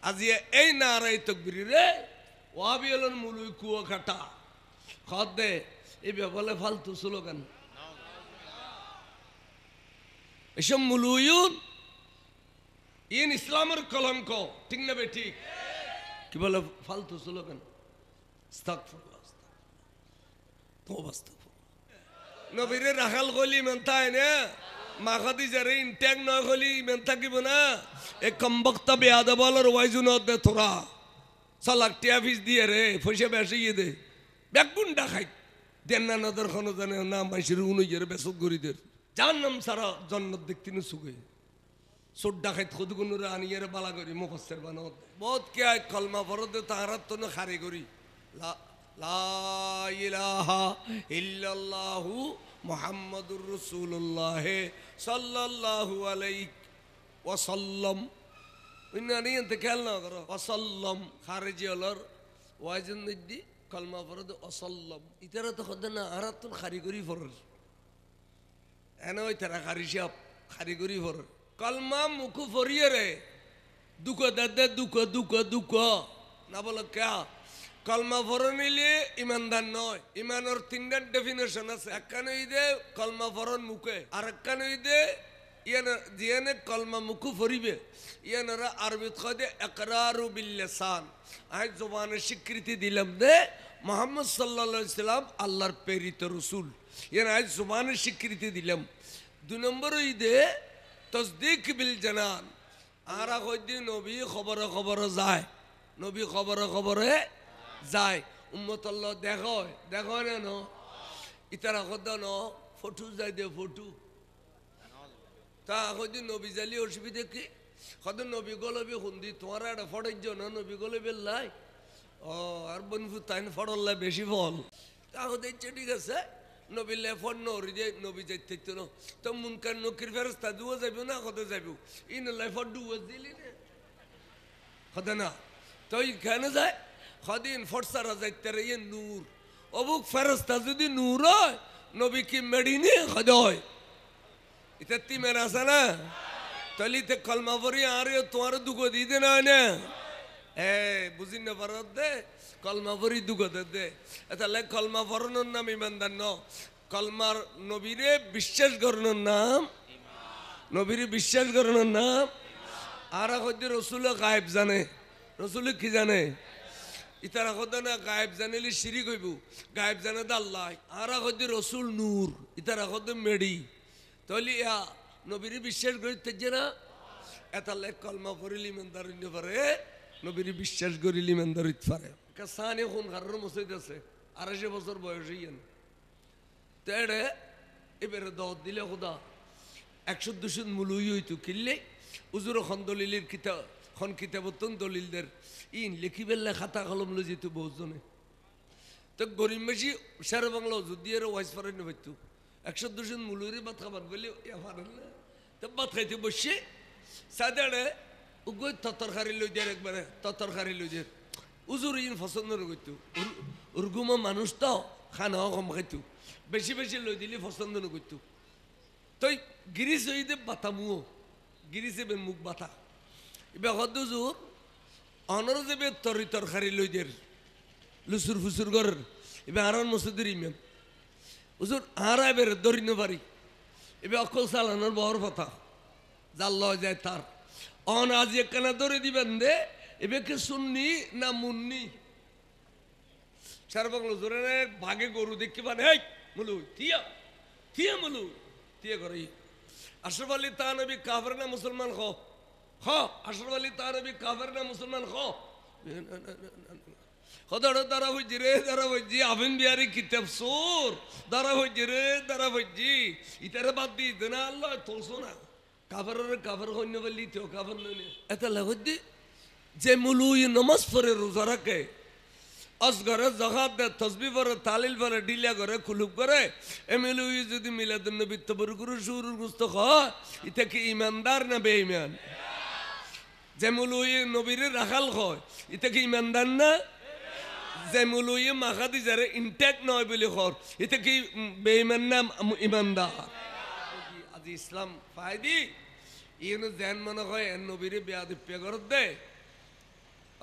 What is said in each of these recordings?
আজি এই নারাই তকবির রে ওয়াবি হলেন মুলুই কুয়ো কাটা খদ দে এই বলে ফালতু স্লোগান এসব মুলুয়ুন ইন ইসলামের কলঙ্ক ঠিক না বে ঠিক কি বলে ফালতু স্লোগান আস্তাগফিরুল্লাহ নবীরে রাখাল গলি মেনতায় না মাখাদি যারে ইনটেক নয় গলি মেন থাকিব না এ কমবক্তা বেয়াদে বলার ওয়াইজুন দে তোরা সালাক টিয়া ফিস দিয়ে রে পয়সা বেশি দে বেগুন ডাকাই দেন না নদর খানো জানে না মাইসির উনুইয়ের বেসক গরিদের যার নাম সারা জন্নত দেখতে নি সুগে সোট ডাকাইত খুদ গুনুরে আনিয়ে বালা করি মুফাসসির বানাও বহুত কে আয় কলমা ফরদে তাহারাত তো না খারি করি লা ইলাহা ইল্লাল্লাহু মুহাম্মাদুর রাসূলুল্লাহ সাল্লাল্লাহু আলাইহি ওয়াসাল্লাম ইন্নানি এতে খেয়াল না করো ওয়াসাল্লাম খারিজি হলর ওয়াজিন দিদি কলমা ফরদে ওয়াসাল্লাম ইতারা তো খদ না আরাত তো খারি করি ফরর এনে ওই তারা খারি সাহেব খারি করি ফরর কলমা মুখু ফরিয়ে রে দুঃখ দাদা দুঃখ না বলো কে কলমা ফরন নিলে ইমানদার নয় ইমানের তিনটা ডেফিনেশন আছে একখানে দে কলমা ফরন মুখে আর একখানে দে ইয়ানে কলমা মুখু ফরিবে ইয়ানারা আরবিত কদে ইকরারু বিল লিসান আই জবানের স্বীকৃতি দিলাম দে মুহাম্মদ সাল্লাল্লাহু আলাইহি সাল্লাম আল্লাহর প্রেরিত রাসূল ইয়ান আই জবানের স্বীকৃতি দিলাম দুই নম্বর দে তসদিক বিল জানান আরা কইদি নবী খবরে যায় নবী খবরে যায় উম্মত আল্লাহ দেখো না ন ইতারা কদ ন ফটো যাই দে ফটো তা কইদি নবী জালি অসুবিধা কি কদ নবী গলবি হুন্দি তোমার একটা ফটাই না নবী গলবি লাই ও আর বনফু তাইন ফটল্লা বেশি ফল তা হচ্ছে ঠিক আছে নবী লেফন নরি দে নবী যাইতে তো তো মুনকার নকির ফেরেশতা দুও যাইব না কত যাইব ইন লেফন দুও দিলি না কত না তো কেন যায় খদিন ফটসারা যাইতে রে নূর অবুক ফেরেশতা যদি নূর হয় নবী কি মেডিনে খদ হয় এটা তিমের আছে না তলিতে কলমা পড়ি আর তোমার দুঃখ দিতে না না বুঝি না পারত দে কলমা পড়ি দুঃখ দে তাহলে কলমা পড়ানোর নাম ইমানদার ন কলমার নবীরে বিশ্বাস করানোর নাম নবীরে বিশ্বাস করানোর নাম আর হচ্ছে রসুল গায়েব জানে রসুল কি জানে ইতারা কথা না গায়েব জানিলে শিরিক হইব গায়েব জানে তো আল্লাহ আর হচ্ছে রসুল নূর ইতারা কথা মেডি তাহলে নবীরে বিশ্বাস করতে না এটা কলমা পড়িলি ইমানদার হইতে পারে নবীরে বিশ্বাস করিলি ইমানদার হইতে পারে সানি খুন খারের মসজিদ আছে 250 বছর বয়স হইয়েন তো এড়ে এবারে দত দিলে খোদা 100-200 মুলুই হইতো কিনলে উজুর খন দলিলের কিতাবতন দলিলদের ইন লিখিবেলে খাতা কলম লো যেত বহুজনে তো গরিব বেশি সারা বাংলা যদি আর ওয়াইস পারেন হইতো 100-200 মুলুরি ভাত খাবার বলে পারেন না তো ভাত খাইতে বসে সাদাড়ে উগই তরকারি লই দিয়ে একবারে তরকারি লই দিয়ে উজুর ইন পছন্দ করতো উর্গুমা মানুষ তো খানাও কম খাইতো বেশি বেশি লই দিলে পছন্দ করতো তো গিরিশ হইতে বাতামুও গিরিশে মুখ বাতা এবার হদ জোর অনর যাবে তরকারি লই দিয়ে লুসুর ফুসুর ঘর এবার আর মসজিদের ইমাম উজুর আর এবার দরিন পারি এবার অকল চালানোর বহর কথা জাল যায় তার অন আজ একখানা ধরে দিবেন দে এবারকে শুননি না মুন্নি সারা বাংলা জোরে ভাগে গরু দেখতে পান এই মুলু থিয়া মুলু থিয়া করে আশরাফ আলী তানবী কাফের না মুসলমান খ আশরাফ আলী তানবী কাফের না মুসলমান খদাড় দ্বারা হইজি রে দ্বারা হইজি আবিন বিহারি কিতাব সোর দ্বারা হইজি রে দ্বারা হইজি ইতারে বাদ দি দেনা আল্লাহ তোলছো না কাফের হইন বলি তো কাফের নইলে এটা লাগদি যে মুলুই নামাজ পড়ে রোজা রাখে আসগরে জাকাত দে তাসবিহ পড়ে তালিল পড়ে ডিলা করে কুলুব করে এ মুলুই যদি মিলাদুন নবী তবরুকুর শুরুর গুস্ত হয় এটা কি ইমানদার না বেঈমান যে মুলুই নবীর রাখাল হয় এটা কি ইমানদার না যে মুলুই মাখাদি যারে ইনটেক নয় বলে কর এটা কি বেঈমান না ইমানদার আজি ইসলাম ফায়দি ইনো যেন মনে হয় নবীরে বেয়াদবি করত দে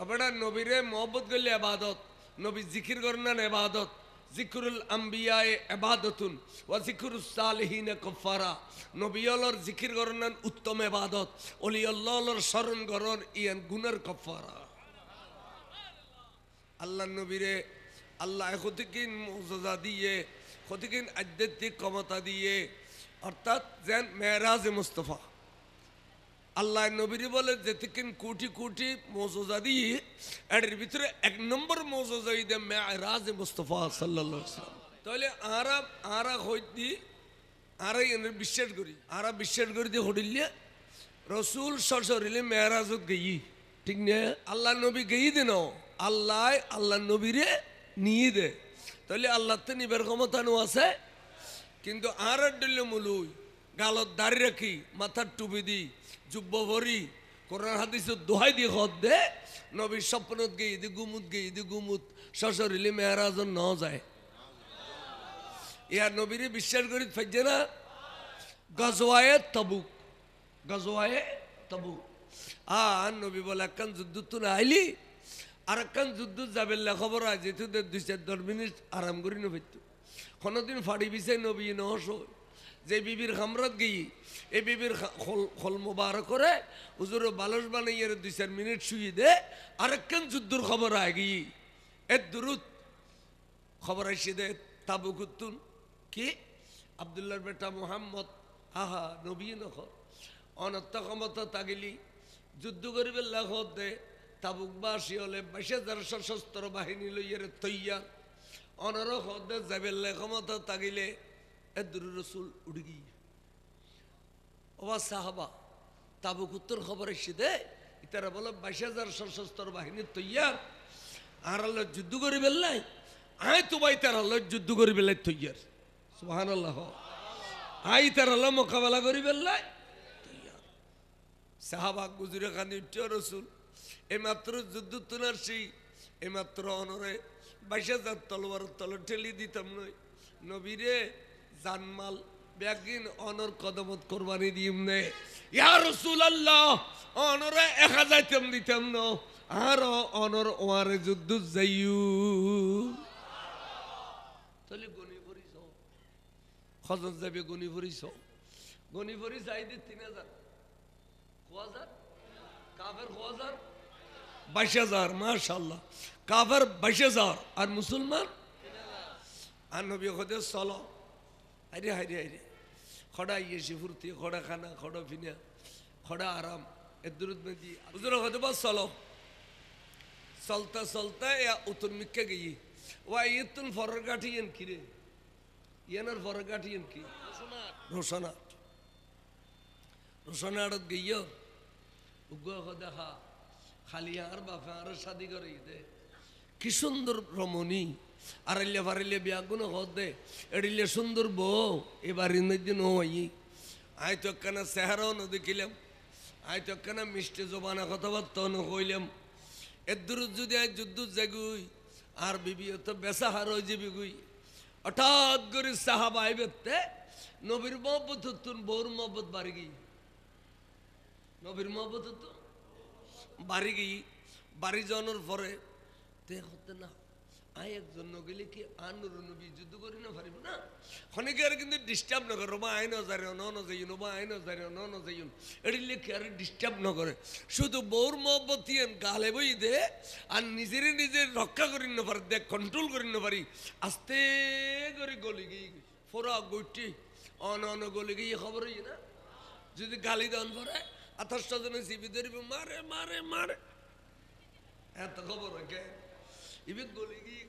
আপনারা নবীরে মহব্বত করলে ইবাদত, নবী জিকির করেন না ইবাদত। জিকরুল আম্বিয়ায়ে ইবাদতুন ওয়া জিকরুস সালিহিন কাফারা। নবী আল্লাহর জিকির করেন উত্তম ইবাদত, ওলি আল্লাহর স্মরণ করেন ইয়ান গুনার কাফারা। আল্লাহ নবীরে আল্লাহ কতকিন মুজিজা দিয়ে, কতকিন আধ্যাত্মিক ক্ষমতা দিয়ে, অর্থাৎ যেন মেরাজ মুস্তফা আল্লাহ নবীরে বলে যেতকিন কোটি কোটি মুজিজা দিয়ে, এর ভিতরে এক নম্বর মুজিজা ইদে মেরাজ মুস্তফা সাল্লাল্লাহু আলাইহি ওয়াসাল্লাম। তাহলে আরা হইতি আরা এনে বিশ্বাস করি, আরা বিশ্বাস করি দিয়ে হডিলে রসুল সরসরিলে মেরাজত গেই, ঠিক না? আল্লাহ নবী গেই দেন, আল্লাহ নবীরে নিয়ে দে। তাহলে আল্লাহ তো নিবার ক্ষমতা নো আছে, কিন্তু আর দিলে মুলুই গালত দাড়ি রাখি, মাথার টুপি দি, জুব্ব ভরি, কোরআন হাদিসের দোহাই দিয়ে হদ দে, নবীর স্বপ্নত গেই দি গুমুত গেই দি গুমুত সশরিলে মেহরাজন ন যায়। ইয়া নবীরে বিশ্বাস করি ফাইজে না। গজওয়ায়ে তাবুক, গজওয়ায়ে তাবুক আর নবী বলে একখান যুদ্ধ তো না আইলি, আর একখান যুদ্ধ যাবেল্লা খবর হয় যেহেতু 2-4 মিনিট আরাম করি নবীত কোনোদিন ফাড়ি বিছাই নবী নহস যে বিবির খামরাত গিয়ে এই বিবির খল মোবারক করে হুজুর বালস বানাইয়ে 2-4 মিনিট শুয়ে দে, আরেকখান যুদ্ধর খবর আয় গিয়ে এর দুরুত খবর আসে দে তাবুকুত্তুন কি আবদুল্লাহর বেটা মোহাম্মদ আহা নবী নখ অনত্য ক্ষমতা তাগিলি যুদ্ধ করিবে লাখ দে তাবুকবাসী হলে 22,000 সশস্ত্র বাহিনী লইয়ারে তৈয়ার অনরখ দে যাবেল্লা ক্ষমতা তাগিলে এদুর রসুল উড়ে গিয়ে ওবা সাহাবা তাবুকুত্তর খবর এসে দে ইতারা বলে 22,000 সশস্ত্র বাহিনী তৈয়ার আর আল্লাহ যুদ্ধ করি বেল্লাই আয় তো ভাই তার আল্লাহ যুদ্ধ করি বেল্লাই তৈয়ার সুবহানাল্লাহ আই তার আল্লাহ মোকাবেলা করি বেল্লাই তৈয়ার। সাহাবা গুজরে খানি উঠে রসুল এইমাত্র যুদ্ধ তোনার সেই এইমাত্র অনরে 22,000 তলোয়ার তল ঠেলি দিতাম নয় নবীরে জানমাল ব্যাগিন অনর কদমত কোরবানি দিম নে ইয়া রাসূলুল্লাহ অনরে 1000 দিতাম ন আর অনর ওয়ারে যুদ্ধ যাইউ তাহলে গনি পরিছ খজর যাবে গনি যাই দি 3,000 1000 কাফের 1000 22,000 মাশাআল্লাহ কাফের 22,000 আর মুসলমান 3,000 আর নবী খোদে চলো হাইরে হাইরে হাইরে খড়া ইয়েছি ফুর্তি খড়া খানা খড়া ফিনা খড়া আরাম এর দূরত মেদি হুজুর খোদে বাস চলো চলতা চলতা ইয়া উতুন মিক্কা গিয়ে ওয়া ইতুন ফরর গাঠিয়েন কি রে ইয়ানার ফরর গাঠিয়েন কি রোশনাট গিয়ে উগ্র খোদা খা খালি আর বাপা আর শাদি করে দে কি সুন্দর রমণী আড়াইলে ফারাইলে বিয়াগুনো হদ দে এড়িলে সুন্দর বউ এবার ইন্দিন হই আয় তো একখানা চেহারাও ন দেখিলাম আয় তো একখানা মিষ্টি জবানা কথাবার্তাও ন কইলাম এর দূর যদি আয় যুদ্ধ জাগুই আর বিবি তো বেসা হার হয়ে যাবি গুই হঠাৎ করে সাহাবা আইবেতে নবীর মহব্বত তুন বউর মহব্বত বাড়ি গই নবীর মহব্বত তো বাড়ি গই বাড়ি যাওয়ার পরে দেখতে না আয় একজন গেলে কি আনুর নবী যুদ্ধ করি না পারিব না অনেকে আর কিন্তু ডিস্টার্ব না করে বা আই ন যাই ন যাইন বা আই ন যাই ন যাইন এড়িলে কি আর ডিস্টার্ব না করে শুধু বউর মহব্বতিয়ান গালে বই দে আর নিজের রক্ষা করি না পারি দেখ কন্ট্রোল করি না পারি আস্তে করে গলি গিয়ে ফোরা গৈটি অন গলি গিয়ে খবর হই না যদি গালি দেন পরে 28 জনে সিবি ধরিব মারে মারে মারে এত খবর কে ইবে গলি গিয়ে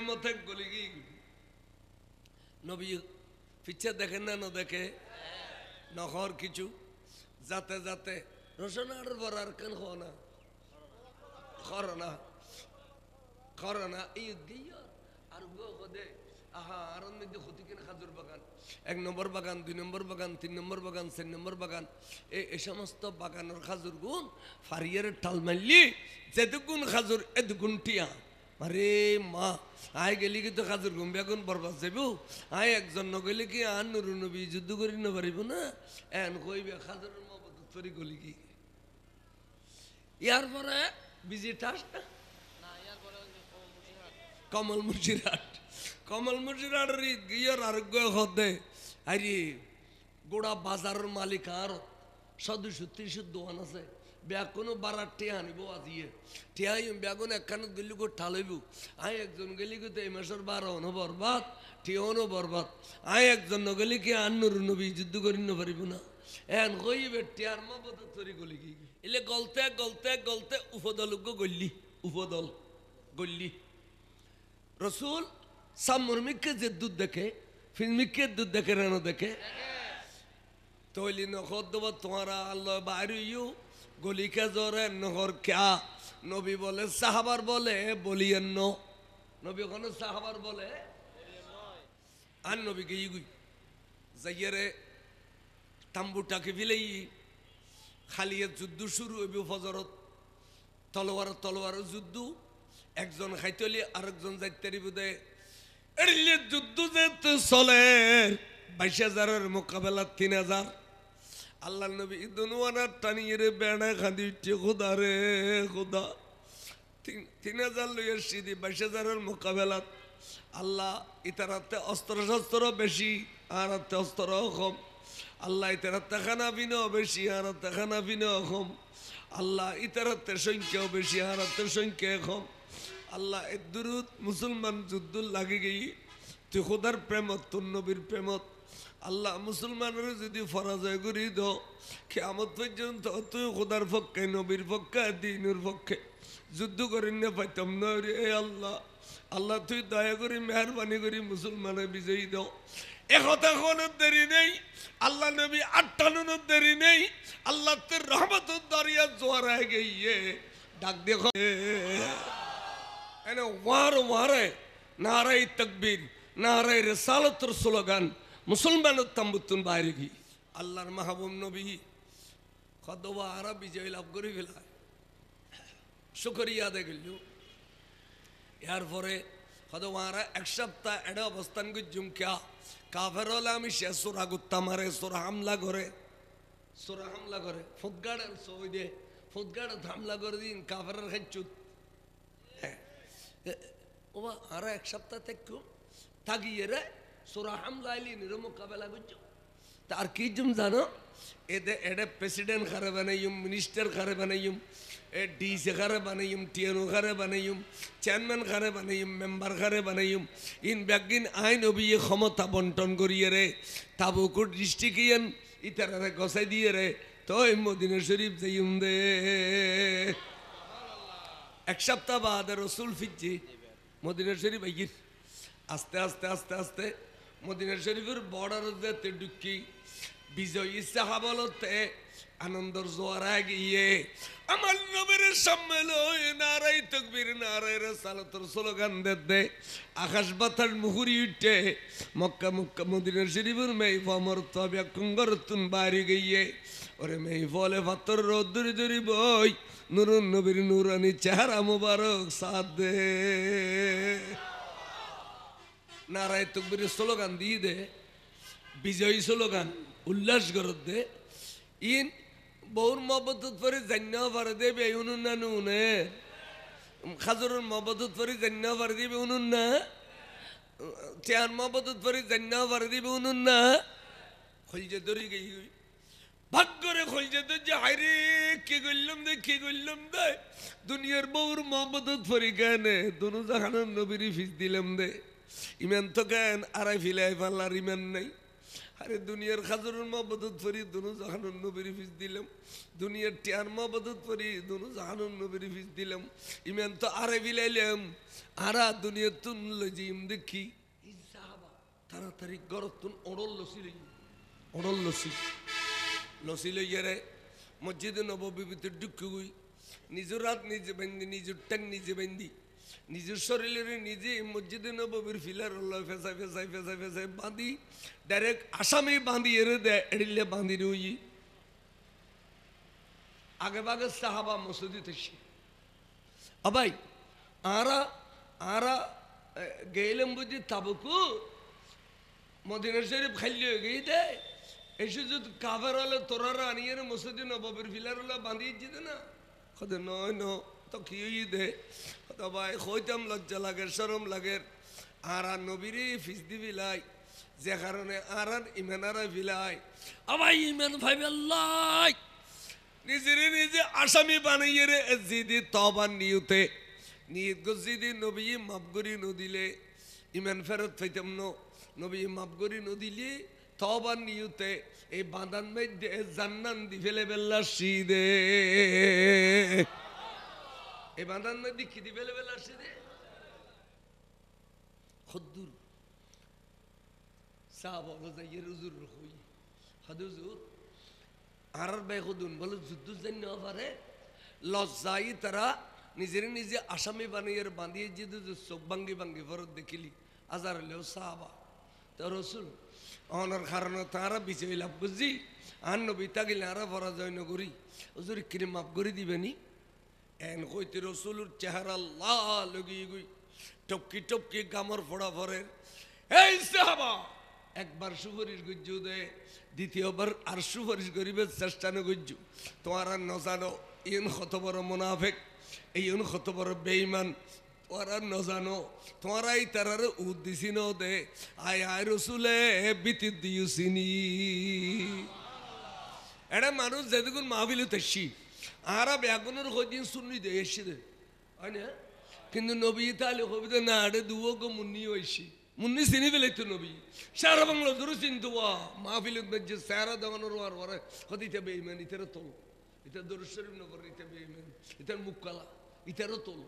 মতে গলি গিয়ে নবী পিছে দেখেন না দেখে নহর কিছু যাতে যাতে রোশনার বরার কেন খরনা এই গিয়া আর গো দে আহা আর মধ্যে ক্ষতি কেন খাজুর বাগান 1 নম্বর বাগান 2 নম্বর বাগান 3 নম্বর বাগান 4 নম্বর বাগান এই সমস্ত বাগানের খাজুর গুণ ফারিয়ার টাল মারলি যেটুকুন খাজুর এটুকুন টিয়া আরে মা আয় গেলি কি তো খাজুর গুম বেগুন বরবাদ যাবো আয় একজন নগেলে কি আর নুরু নবী যুদ্ধ করি না পারিব না এন কইবে খাজুরের মহব্বত তরি গলি কি ইয়ার পরে ভিজিটাস না কমল মুর্শিদাট কমল মুর্শিদাটের গিয়ার আরোগ্য হদে আরে গোড়া বাজারের মালিক আর সদস্য 30 দোকান আছে ব্যাগুনো 12 টিয়া আনিব আজিয়ে টিয়াই ব্যাগুন একখানত গেলি গো ঠালাইব আই একজন গেলি গো এই মাসের 12 বরবাদ টিয়ানো বরবাদ আই একজন গেলি কি আন্নুর নবী যুদ্ধ করি না পারিব না এন কইবে টিয়ার মা বদ তরি গলি কি এলে গলতে গলতে গলতে উপদল গল্লি উপদল গল্লি রসুল সামর্মিককে যে দুধ দেখে ফিল্মিককে দুধ দেখে রানো দেখে তৈলি নখর দেবো তোমারা আল্লাহ বাইরেও গলিকে জরে নহর ক্যা নবী বলে সাহাবার বলে বলিয়েন নবী ওখানে সাহাবার বলে আর নবীকে ইগুই যাইয়ারে তাম্বুটাকে ফিলেই খালিয়ে যুদ্ধ শুরু হইব ফজরত তলোয়ার যুদ্ধ একজন খাইতলি আরেকজন যাইতারি বোধে এড়িলে যুদ্ধ যেতে চলে 22,000-এর মোকাবেলা 3,000 আল্লাহ নবী দুনওয়ানার টানিয়ে রে বেড়া খাদি খোদা রে খোদা 3,000 লইয়া সিদি 22,000-এর মোকাবেলা আল্লাহ ইতারাতে অস্ত্র শস্ত্র বেশি আর অস্ত্র কম আল্লাহ ইতারাতে খানা পিনা বেশি আর খানা পিনা কম আল্লাহ ইতারাতে সংখ্যাও বেশি আর সংখ্যা কম আল্লাহ এ দুরুদ মুসলমান যুদ্ধ লাগে গেই তুই খোদার প্রেমত তোর নবীর প্রেমত আল্লাহ মুসলমানের যদি পরাজয় করি দাও কিয়ামত পর্যন্ত তুই খোদার পক্ষে নবীর পক্ষে দ্বীনের পক্ষে যুদ্ধ করি না পাইতাম না রে আল্লাহ আল্লাহ তুই দয়া করি মেহরবানি করি মুসলমানের বিজয়ী দাও একথা কোনো দেরি নেই আল্লাহ নবী 58 দেরি নেই আল্লাহ তোর রহমতের দরিয়া জোয়ার গিয়ে ডাক দেখো এনে ওয়ারে নারাই তাকবীর নারাই রিসালাতের স্লোগান মুসলমানের তাম্বুতুন বাইরে গিয়ে আল্লাহর মাহবুব নবী কতবা আরা বিজয় লাভ করে ফেলা শুকরিয়া দে গেল এরপরে কতবা আরা এক সপ্তাহ এটা অবস্থান করছুম ক্যা কাফের হলে আমি সে সোরা গুত্তা মারে সোরা হামলা করে ফুটগাড়ের সই দে ফুটগাড়ে হামলা করে দিন কাফের খাইচুত ওবা আরো এক সপ্তাহ থেকে থাকিয়ে রে সোরা হামলা আইলি নির মোকাবেলা করছো তার কি জম জানো এডে প্রেসিডেন্ট খারে বানাইম মিনিস্টার খারে বানাইম ডিসি খারে বানাইম টিএনও খারে বানাইম চেয়ারম্যান খারে বানাইম মেম্বার খারে বানাইম ইন ব্যাগিন আইন অবিয়ে ক্ষমতা বন্টন করিয়ে রে তাবুকুর ডিস্ট্রিক্ট ইয়ান ইতারে গসাই দিয়ে রে তো মদিনা শরীফ যাইম দে এক সপ্তাহ বাদে রসুল ফিরছি মদিনা শরীফ আইগির আস্তে আস্তে আস্তে আস্তে মদিনা শরীফের বর্ডার যেতে ঢুকি বিজয়ী সাহাবলতে আনন্দর জোয়ারা গিয়ে আমার নবীর সম্মেলন নারাই তাকবীর নারাই রিসালাতের স্লোগান দে আকাশ বাতাস মুহুরি উঠে মক্কা মদিনা শরীফের মেইফামর তবে কুঙ্গরতুন বাড়ি গিয়ে ওরে মেইফলে ফাতর রোদ্দুরি দরি বই নুরুন নবীর নুরানি চেহারা মুবারক সাথ দে নারাই তাকবীরের স্লোগান দিয়ে দে বিজয়ী স্লোগান উল্লাস করত দে ইন বউর মহব্বত পরে জান্না পারে দেবে উনুন না নুনে খাজুরের মহব্বত পরে জান্না পারে দেবে উনুন না চেয়ার মহব্বত পরে জান্না পারে দেবে উনুন না খলজে ধরে গই ভাগ করে খলজে ধর যে হাইরে কি করলাম দে দুনিয়ার বউর মহব্বত পরে কেনে দুনু জাহানের নবীর ফিস দিলাম দে ইমান তো কেন আড়াই ফিলাই পাল্লার ইমান নাই আরে দুনিয়ার খাজুরের মহব্বত পরি দুনু জাহানুর নবীর ফিস দিলাম দুনিয়ার টিয়ার মহব্বত পরি দুনু জাহানুর নবীর ফিস দিলাম ইমান তো আরে বিলাইলাম আরা দুনিয়ার তুন লজিম দেখি তাড়াতাড়ি গরতুন অড়ল লসি লইয়া রে মসজিদে নববী ভিতর ঢুকে গই নিজের রাত নিজে বান্ধি নিজের ট্যাং নিজে বান্ধি নিজের শরীরের নিজে মসজিদে নববীর ফিলার ফেসাই বাঁধি ডাইরেক্ট আসামে বাঁধি এরে দেয় এড়িলে বাঁধি রই আগে বাগে সাহাবা মসজিদে থেকে আবাই আরা গেলাম বুঝি তাবুকু মদিনা শরীফ খালি হয়ে গিয়ে দেয় এসে যদি কাফের হলে তোরা আনিয়ে মসজিদে নববীর ফিলার হলে বাঁধিয়ে যেতে না নয় তো কি দে তো ভাই হইতাম লজ্জা লাগে শরম লাগে আর নবীরে ফিস দি বিলাই যে কারণে আর ইমানারা বিলাই আবার ইমান ভাই আল্লাহ নিজের নিজে আসামি বানাইয়ে রে জিদি তবার নিয়তে নিয়ত গো জিদি নবী মাফগরি নদিলে ইমান ফেরত পাইতাম নবী মাফগরি নদিলে তবার নিয়তে এই বাঁধান মধ্যে জান্নান দি ফেলে বেল্লা সিদে এই বাঁধান মধ্যে কি দি ফেলে বেল্লা সিদে খদ্দুর সাহাবা যাইয়ে হুজুর হই হুজুর আর ভাই খুদুন বলে যুদ্ধ জানি না পারে লজ্জাই তারা নিজের নিজে আসামি বানিয়ে বাঁধিয়ে যে চোখ ভাঙ্গি ভাঙ্গি ফরত দেখিলি আজার হলেও সাহাবা তো রসুল অনার কারণে তারা বিচে লাভ বুঝছি আর নবী তাগিলে আর পরাজয় নগরী হুজুর কিনে মাফ করে দিবেনি এন কইতে রসুলুর চেহারা লাল লগিয়ে গই টপকি টপকি গামর ফোড়া ফরের এই সাহাবা একবার সুপারিশ গুজ্জু দে দ্বিতীয়বার আর সুপারিশ করিবার চেষ্টা নগুজ্জু তোমার আর নজানো ইন কত বড় মুনাফিক এই কত বড় বেঈমান তোমার আর নজানো তোমারাই তারার উদ্দিসি ন দে আয় আয় রসুলে বিতি দিউসিনি এটা মানুষ যেদিন মাহবিল তেসি আর ব্যাগুনের কদিন শুনি দে এসি দে হয় না কিন্তু নবী তাহলে কবিতা না আড়ে দুও গো মুন্নি হয়েছি মুন্নি চিনি পেলে তো নবী সারা বাংলা ধরো চিনতো মাহফিল যে সারা দেওয়ানোর আর ওরা হতে বেইমান ইতারা তোল ইতার দরুদ শরীফ নগর ইতা বেইমান ইতার মুখ কালা ইতারও তোল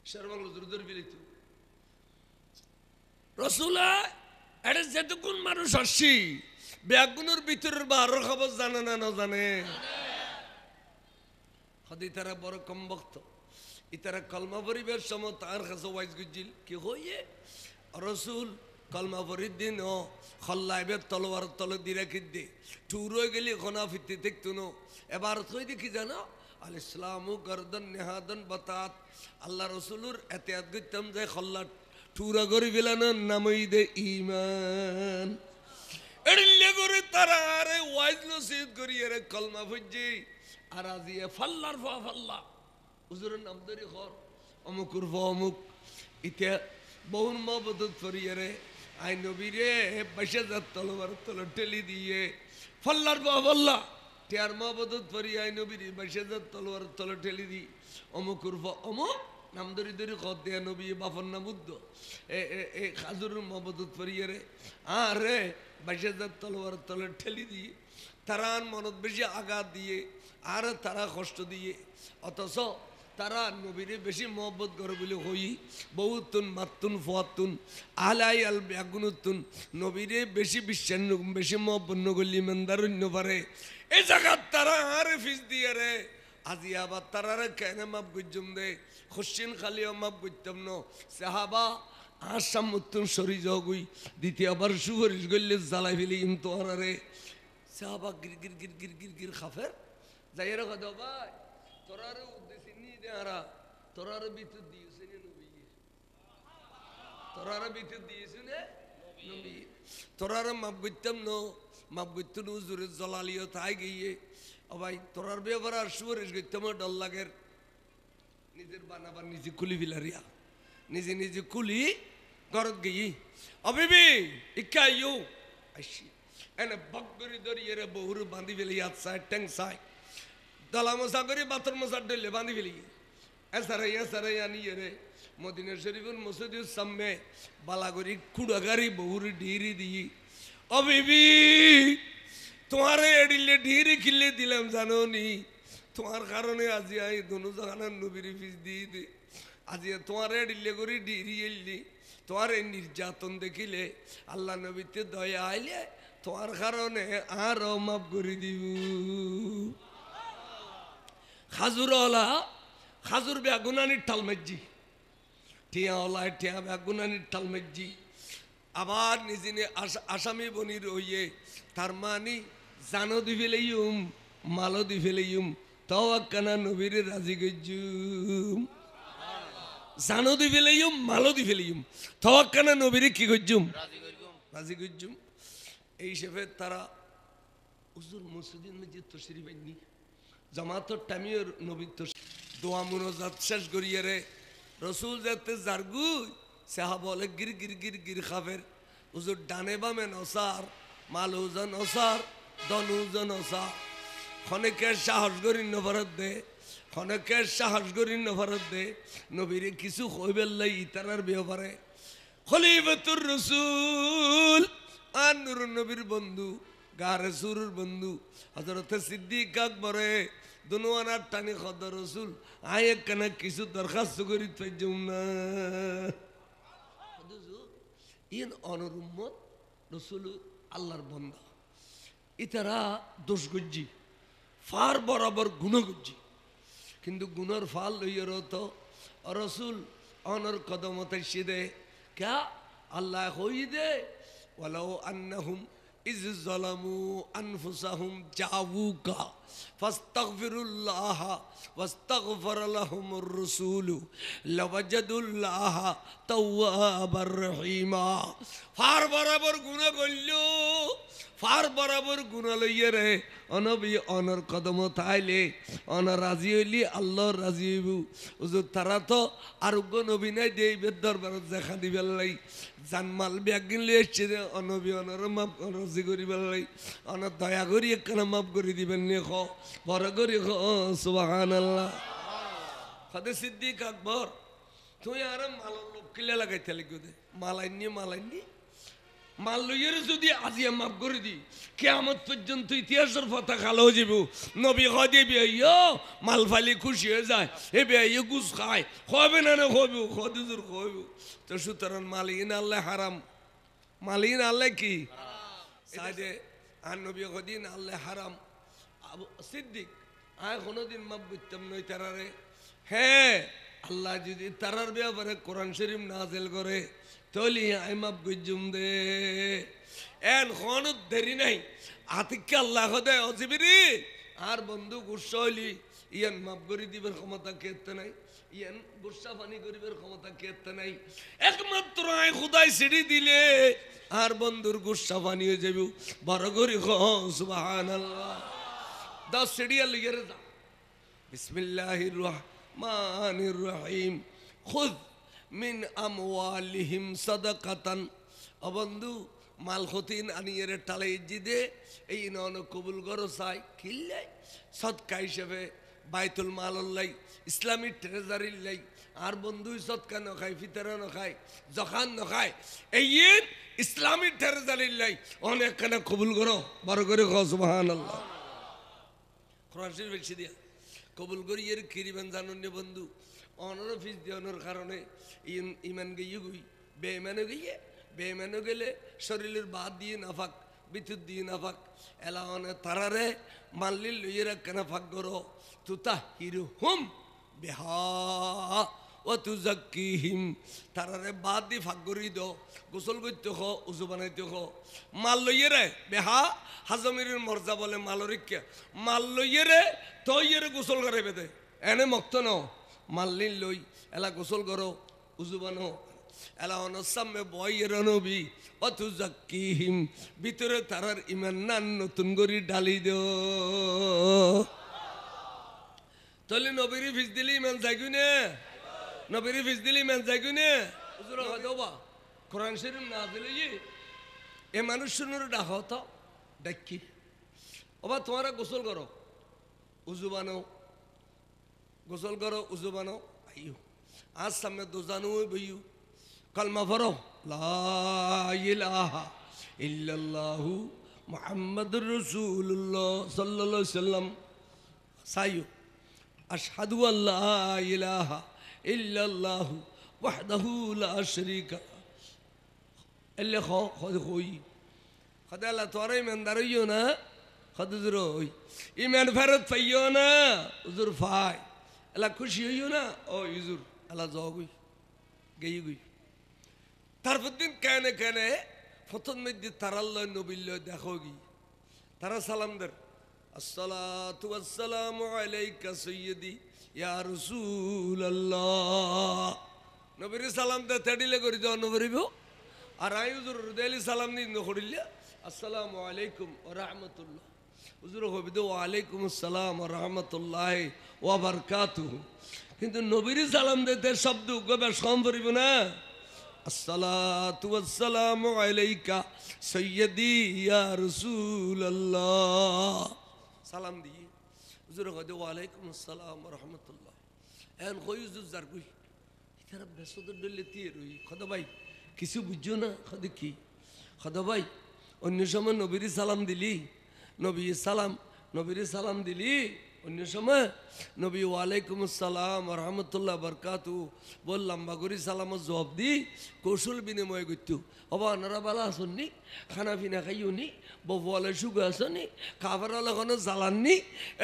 সারা বাংলা ধরে ধরে পেলে তো রসুলা এটা যেতক্ষণ মানুষ আসছি ব্যাগুনের ভিতরের বাহার খবর জানে না না জানে হতে তারা বড় কম বক্ত ইতারা কলমা পরিবের সময় তার কাছে ওয়াইজ গুজিল কি হইয়ে রসুল কলমা পরির দিন ও খল্লাইবের তলোয়ার তলে দিয়ে রাখি দে টুর হয়ে গেলি খনা ফিরতে দেখতো না এবার তুই দেখি জানো আল ইসলামু গর্দন নেহাদন বাতাত আল্লাহ রসুলুর এতেয়াত করতাম যে খল্লা টুরা গরি বেলানো নামই দে ইমান এড়িলে করে তারা আরে ওয়াইজ নসিহত করি আরে কলমা ফুজি আর আজিয়ে ফাল্লার ফা ফাল্লা হুজুরের নাম ধরে ঘর অমুকুর অমুক ইতিয়া বহুন মহবত করিয়ে আই নবীরে বাইশে যার তলোয়ার তলো ঠেলি দিয়ে ফাল্লার বা ফাল্লা টিয়ার মহবত করি আই নবীরে বাইশে যার তলোয়ার তলো ঠেলি দি অমুকুর অমুক নাম ধরি ধরি খত দেয়া নবী বাফর নাম উদ্দ এ খাজুরের মহবত করিয়ে আর রে বাইশে যার তলোয়ার তলো ঠেলি দিয়ে তারা মনত বেশি আঘাত দিয়ে আর তারা কষ্ট দিয়ে অথচ তারা নবীরে বেশি মহব্বত করে বলে হই বহুতুন মাতুন ফুয়াতুন আলাই আল ব্যাগুনুতুন নবীরে বেশি বিশ্বাস বেশি মহব্বত নগলি মেন্দারণ্য পারে এই জায়গার তারা আর ফিস দিয়ে রে আজি আবার তারা কেন মাপ গুজুম দে খুশিন খালিও মাপ গুজতাম ন সাহাবা আসাম উত্তম সরি জগুই দ্বিতীয়বার সুপারিশ করলে জ্বালাই ফেলি ইমতো রে সাহাবা গির গির গির গির গির গির খাফের যাই রে কথা ভাই তোরারে উদ্দেশ্যে নিয়ে দেহারা তোরারে ভিতর দিয়েছে নবী তোরারে ভিতর দিয়েছে নবী তোরারে মাপ করতাম ন মাপ করতো হুজুরের জলালিও তাই গিয়ে ও ভাই তোরার ব্যাপার আর সুপারিশ করতাম ডর লাগের নিজের বানাবার নিজে কুলি ফিলারিয়া নিজে নিজে কুলি ঘরত গিয়ে অবিবি ইকা ইউ আইসি এনে বকরি ধরিয়ে রে বহুর বাঁধি ফেলি হাত সাইড ট্যাং সাইড দলা মশা করে বাথর মশা ডেলে বাঁধি ফেলি এসারাই আনিয়ে রে মদিনা শরীফের মসজিদের সামনে বালাগরি কুড়াগারি বহুর ঢিরি দিয়ে ও বিবি তোমারে এডিলে ঢিরি কিলে দিলাম জানো নি তোমার কারণে আজি আই দোনো জাহানার নবীর ফিস দিয়ে দে আজি তোমার এডিলে করে ঢিরি এলি তোমার এই নির্যাতন দেখিলে আল্লাহ নবীতে দয়া আইলে তোমার কারণে আরো মাফ করে দিব খাজুরওয়ালা খাজুর বেগুনানির ঠালমেজি টিয়াওয়ালায় টিয়া বেগুনানির ঠালমেজি আবার নিজে আসামি বনির হইয়ে তার মানে জানো দি ফেলেইম মালো দি ফেলেইম তওয়াক্কানা নবীর রাজি গজ্জুম জানো দি ফেলেইম মালো দি ফেলেইম তওয়াক্কানা নবীর কি গজ্জুম রাজি গজ্জুম এই হিসেবে তারা হুজুর মসজিদের মধ্যে তশরিফ আইনি জামাতর টামিওর নবী তো দোয়া মুনাজাত শেষ করিয়ে রে রসুল যাতে জারগুই সেহা বলে গির গির গির গির খাবের হুজুর ডানে বামে নসার মাল হুজন অসার দন হুজন অসার খনেকের সাহস করি নফরত দে খনেকের সাহস করি নফরত দে নবীরে কিছু কইবেল্লাই ইতারার ব্যাপারে খলিফাতুর রসুল আর নুর নবীর বন্ধু গারে সুরুর বন্ধু হযরত সিদ্দিক আকবরে দুনোয়ানার টানি খদ রসুল আয় একখানা কিছু দরখাস্ত করি পাইজুম না ইন অনুরুম্মত রসুল আল্লাহর বন্ধা ইতারা দোষ গজ্জি ফার বরাবর গুণ গজ্জি কিন্তু গুণর ফাল লইয়ের তো রসুল অনর কদমতে সিদে ক্যা আল্লাহ হই দে ওয়ালাউ আন্নাহুম ইজ যালামু আনফুসাহুম জাউকা ফাস্তাগফিরুল্লাহ ওয়াস্তাগফার লাহুমুর রাসূল লাওয়াজাদুল্লাহ তাওয়াবার রহিমা ফার বরাবর গুনাহ করলো ফার বরাবর গুনাহ লইয়ে রে অনবী অনর কদম তাইলে অন রাজি হইলি আল্লাহ রাজি হইব হুজুর তারা তো আরোগ্য নবী নাই দেই দরবারত দেখা দিবেল লাই জানমাল ব্যাগিন লিয়ে এসছে যে অনবী অনর মাপ রাজি করিবেল লাই অনর দয়া করি একখানা মাপ করে দিবেন নি খ বড় করি খ সুবহানাল্লাহ খাদে সিদ্দিক আকবর তুই আর মাল লোক কিলে লাগাইতে লাগবে দে মালাইনি মাল লইয়ের যদি আজিয়া মাফ করে দি কিয়ামত পর্যন্ত ইতিহাসের কথা খালো যাব নবী খদে বিয়া মাল ফালি খুশি হয়ে যায় এ বিয়া গুস খায় হবে না হবে খদুজুর হবে তো সুতরাং মালিন আল্লাহ হারাম মালিন আল্লাহ কি সাইদে আর নবী খদিন আল্লাহ হারাম আবু সিদ্দিক আয় কোনোদিন মাফ করতাম নই তারারে হ্যাঁ আল্লাহ যদি তারার ব্যাপারে কোরআন শরীফ নাজিল করে তলি আই মাপ গুজুম দে এন খন দেরি নাই আতিকে আল্লাহ দে অজিবিরি আর বন্ধু গুসা হইলি ইয়ান মাপ করে দিবার ক্ষমতা কেতে নাই ইয়ান গুসা পানি করিবার ক্ষমতা কেতে নাই একমাত্র আই খুদাই সিঁড়ি দিলে আর বন্ধুর গুসা পানি হয়ে যাবে বড় করি খ সুবহানাল্লাহ 10 সিঁড়ি লিয়ে যা বিসমিল্লাহির রহমানির রহিম খুদ মিন আমওয়ালিহিম সাদাকাতান অবন্ধু মাল খতিন আনিয়ের টালে জিদে এই নন কবুল করো চাই খিল্লাই সদকা হিসেবে বাইতুল মালল্লাই ইসলামী ট্রেজারির লাই আর বন্ধু সদকা নখায় ফিতরা নখায় জখান নখায় এই ইসলামী ট্রেজারির লাই অনেক খানা কবুল করো বড় করে সুবহানাল্লাহ কোরআন শরীফ বেশি দিয়া কবুল করি এর কিরিবেন জানুন বন্ধু অনর ফিস দেওয়ানোর কারণে ইমান গিয়ে গুই বেইমানে গেলে শরীরের বাদ দিয়ে নাফাক বিদ্যুৎ দিয়ে নাফাক এলাওয়ানে তারারে মানলি লইয়ে রাখ নাফাক করো তুতা হিরু হুম বেহা ও তুজাক্কিহিম তারারে বাদ দিয়ে ফাঁক করি দো গোসল করতে হ উজু বানাইতে হ মাল লইয়ে রে বেহা হাজমির মর্যা বলে মালরিকা মাল লইয়ে রে তৈয়ে গোসল করে বেদে এনে মক্ত ন মাল্লিন লই এলা গোসল করো উজু বানো এলা অনসামে বইয়ের নবী অতু জাক্কিহিম ভিতরে তারার ইমান নান নতুন করি ডালি দো তাহলে নবীর ফিস দিলে ইমান যাইগু নে নবীর ফিস দিলে ইমান যাইগু নে হুজুর হয়তোবা কোরআন শরীফ না দিলে এ মানুষ শুনুর ডাক তো ডাকি ওবা তোমারা গোসল করো উজু বানো গোসল করো উজু বানো আইও আজ সামনে দোজানো বইও কলমা পড়ো লা ইলাহা ইল্লাল্লাহু মুহাম্মাদুর রাসূলুল্লাহ সাল্লাল্লাহু আলাইহি সাল্লাম সাইও আশহাদু আল্লা ইলাহা ইল্লাল্লাহু ওয়াহদাহু লা শারীকা এলে খোই খোদা আল্লাহ তোরা ইমানদার হইও না খদুজুর হই ইমান ফেরত পাইও না হুজুর ফাই এলা খুশি হইও না ও হুজুর আল্লাহ যাও গই গেই গই তারপর দিন কেনে কেনে প্রথম মধ্যে তারাল্লাহ নবিল্লাহ দেখো গি তারা সালাম দের আসসালাতু ওয়াসসালামু আলাইকা সাইয়্যিদি ইয়া রাসূলুল্লাহ নবীর সালাম দে তেডিলে করি দাও নবীব আর আই হুজুর দেলি সালাম নি নখড়িলে আসসালামু আলাইকুম ওয়া রাহমাতুল্লাহ হুজুর কবিদ ওয়ালাইকুম আসসালাম ওয়া রাহমাতুল্লাহি ওয়া বারাকাতুহু কিন্তু নবীর সালাম দিতে শব্দ বেশ কম পড়িব না আসসালাতু ওয়াসসালামু আলাইকা সাইয়্যিদি ইয়া রাসূলুল্লাহ সালাম দিয়ে হুজুর কবিদ ওয়ালাইকুম আসসালাম ওয়া রাহমাতুল্লাহ এখন কই হুজুর জার কই ইতারা বেসদ ডলে তীর রই খোদা ভাই কিছু বুঝছো না খোদা কি খোদা ভাই অন্য সময় নবীর সালাম দিলি নবীর সালাম দিলি অন্য সময় নবী ওয়ালাইকুম আসসালাম রহমতুল্লাহ বরকাতু বল লম্বা করে সালামত জবাব দি কৌশল বিনিময় করতো অবা আনারা বালা আসননি খানা পিনা খাইও নি বউয়ালে সুখ আসনি খাবারওয়ালা কোনো জ্বালাননি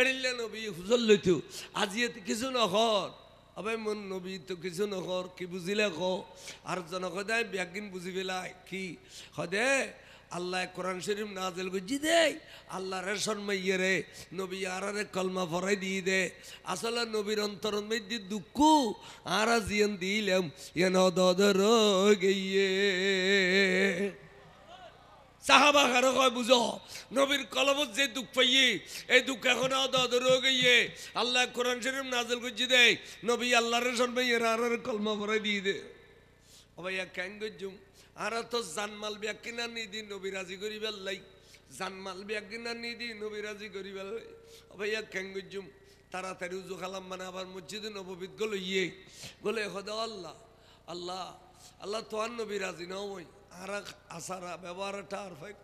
এড়িলে নবী হুজল লইতো আজি কিছু নখর আবাই মন নবী তো কিছু নখর কি বুঝিলে ক আর জন সদায় ব্যাগিন বুঝি পেলাই কি সদে আল্লাহ কোরআন শরীফ নাজিল করছি দে আল্লাহ রেশন মাইয়ে রে নবী আরারে কলমা ফরাই দিয়ে দে আসলে নবীর অন্তরণ মধ্যে দুঃখ আরা জিয়ান দিলাম এন দদর গিয়ে সাহাবা কারো কয় বুঝো নবীর কলমত যে দুঃখ পাইয়ে এই দুঃখ এখন দদর গিয়ে আল্লাহ কোরআন শরীফ নাজিল করছি দে নবী আল্লাহ রেশন মাইয়ে আরারে কলমা ফরাই দিয়ে দে অবাইয়া কেন গজুম আর তো জানমাল ব্যাগ কিনা নিদি নবী রাজি করি বেলাই জানমাল ব্যাগ কিনা নিদি নবী রাজি করি বেলাই ভাইয়া কেঙ্গুজুম তাড়াতাড়ি উজু খালাম মানে আবার মসজিদে নববিদ গলো গলে খোদা আল্লাহ আল্লাহ আল্লাহ তোয়ার নবী রাজি নাও ওই আর আসারা ব্যবহারটা আর ভাই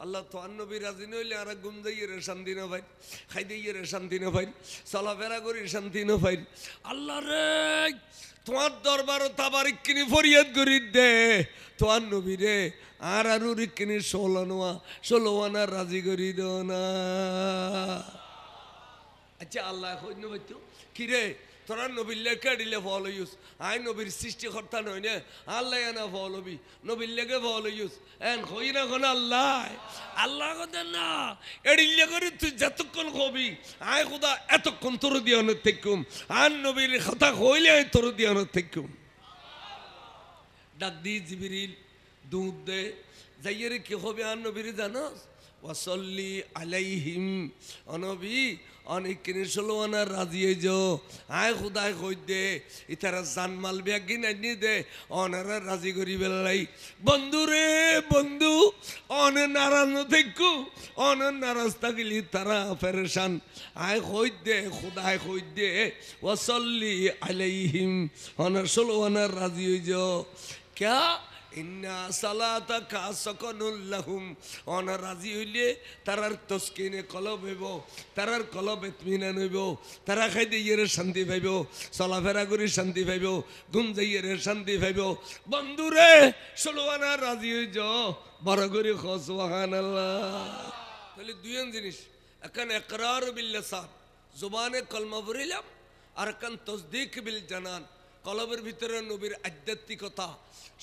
আল্লাহ তোয়ার নবী রাজি নইলে আর গুম যাইয়ে রে শান্তি না ভাই খাই দিয়ে রে শান্তি না ভাই চলাফেরা করি শান্তি না ভাই আল্লাহ রে তোমার দরবারও তাবারিক কিনি ফরিয়াদ করি দে তোমার নবী রে আর কিনি ষোলোয়ানা রাজি করি দো না আচ্ছা আল্লাহ হইন বলতো কি রে তোরা নবীর লেখে দিলে ফল ইউস আই নবীর সৃষ্টিকর্তা নয় না আল্লাহ না ফল হবি নবীর লেগে ফল ইউস এন হই না কোন আল্লাহ আল্লাহ কথা না এড়িলে করে তুই যতক্ষণ হবি আয় খোদা এতক্ষণ তোর দিয়ানোর থেকুম আর নবীর কথা হইলে আমি তোর দিয়ানোর থেকুম ডাক দি জিবিরিল দুধ দে যাইয়ে রে কি হবে আর নবীর জানোস ওয়াসল্লি আলাইহিম অনবী অনেক কিনে ষোলোয়ানা রাজিয়ে যো আয় খুদায় কই দে ইতারা জানমাল ব্যাগিন আনি দে অনারা রাজি করি বেলাই বন্ধু রে বন্ধু অনে নারাজ দেখু অনে নারাজ থাকিলি তারা পেরেশান আয় কই দে খুদায় কই দে ওয়াসল্লি আলাইহিম অনার ষোলোয়ানা রাজি হয়ে যো ক্যা ইন্না সালাতাকা সাকানুল লাহুম অনা রাজি হইলে তারার তসকিনে কলব হইব তারার কলব ইতমিনান হইব তারা খাইতে ইয়েরে শান্তি পাইব চলাফেরা করে শান্তি পাইব ঘুম যাইয়েরে শান্তি পাইব বন্ধুরে ষোলোয়ানা রাজি হই যাও বড় করে সুবহানাল্লাহ তাহলে দুইজন জিনিস এখন ইকরার বিল লিসান জবানে কলমা পড়িলাম আর এখন তাসদীক বিল জানান কলবের ভিতরে নবীর আধ্যাত্মিকতা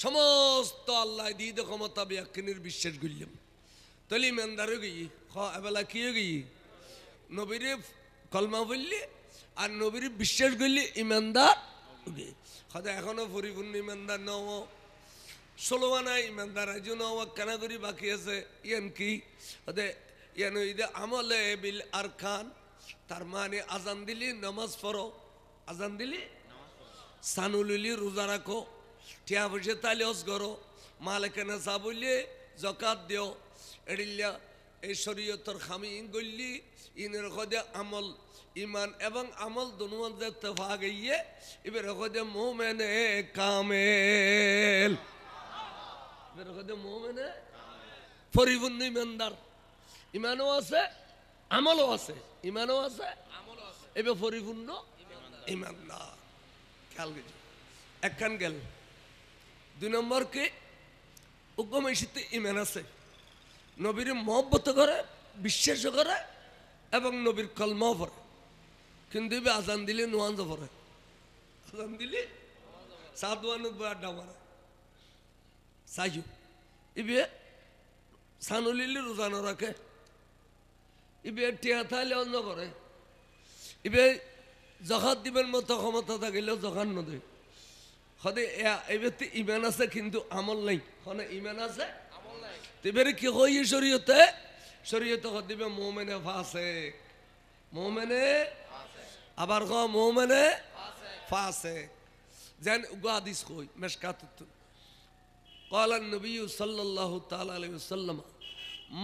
সমস্ত আল্লাহ দিয়ে ক্ষমতা ব্যাখ্যানের বিশ্বাস করলাম তাহলে ইমানদারও গিয়ে এবেলা কি গিয়ে নবীর কলমা বললে আর নবীর বিশ্বাস করলে ইমানদার হয়তো এখনো পরিপূর্ণ ইমানদার নও ষোলোয়ানা ইমানদার একজন কেনা করি বাকি আছে ইয়ান কি হতে ইয়ান আমলে বিল আর খান তার মানে আজান দিলি নামাজ পড়ো আজান দিলি সানুলিলি রোজা রাখো টিয়া বসে তালি হজ করো মালেকানা চা বললে জকাত দিও এড়িল্লা এই শরীয়তর খামি গল্লি ইনের খদে আমল ইমান এবং আমল দুনুয়ান যে তফা গইয়ে এবার খদে মোমেনে কামেল এবার খদে মোমেনে পরিপূর্ণ ইমানদার ইমানও আছে আমলও আছে ইমানও আছে আমলও আছে এবার পরিপূর্ণ ইমানদার খেয়াল গেছি একখান গেল দুই নম্বর কে উগ্রমেশিতে ইমান আছে নবীর মহব্বত করে বিশ্বাস করে এবং নবীর কলমাও পড়ে কিন্তু এবার আজান দিলে নোয়াঞ্জ পড়ে আজান দিলে সাদওয়ানুব্বই আড্ডা মারে সাইজু ইবে সানুলিলি রোজানো রাখে ইবে টিয়া থাইলে অন্য করে ইবে জখাত দিবেন মতো ক্ষমতা থাকিলেও জখান নদী সদে এবার ইমান আছে কিন্তু আমল নাই হনে ইমান আছে এবারে কি হয় শরীয়তে শরীয়ত দিবে মুমিনে ফাসিক, মুমিনে আবার ক মুমিনে ফাসিক। যেন হাদিস কই মিশকাতুত قال النبي صلى الله تعالى عليه وسلم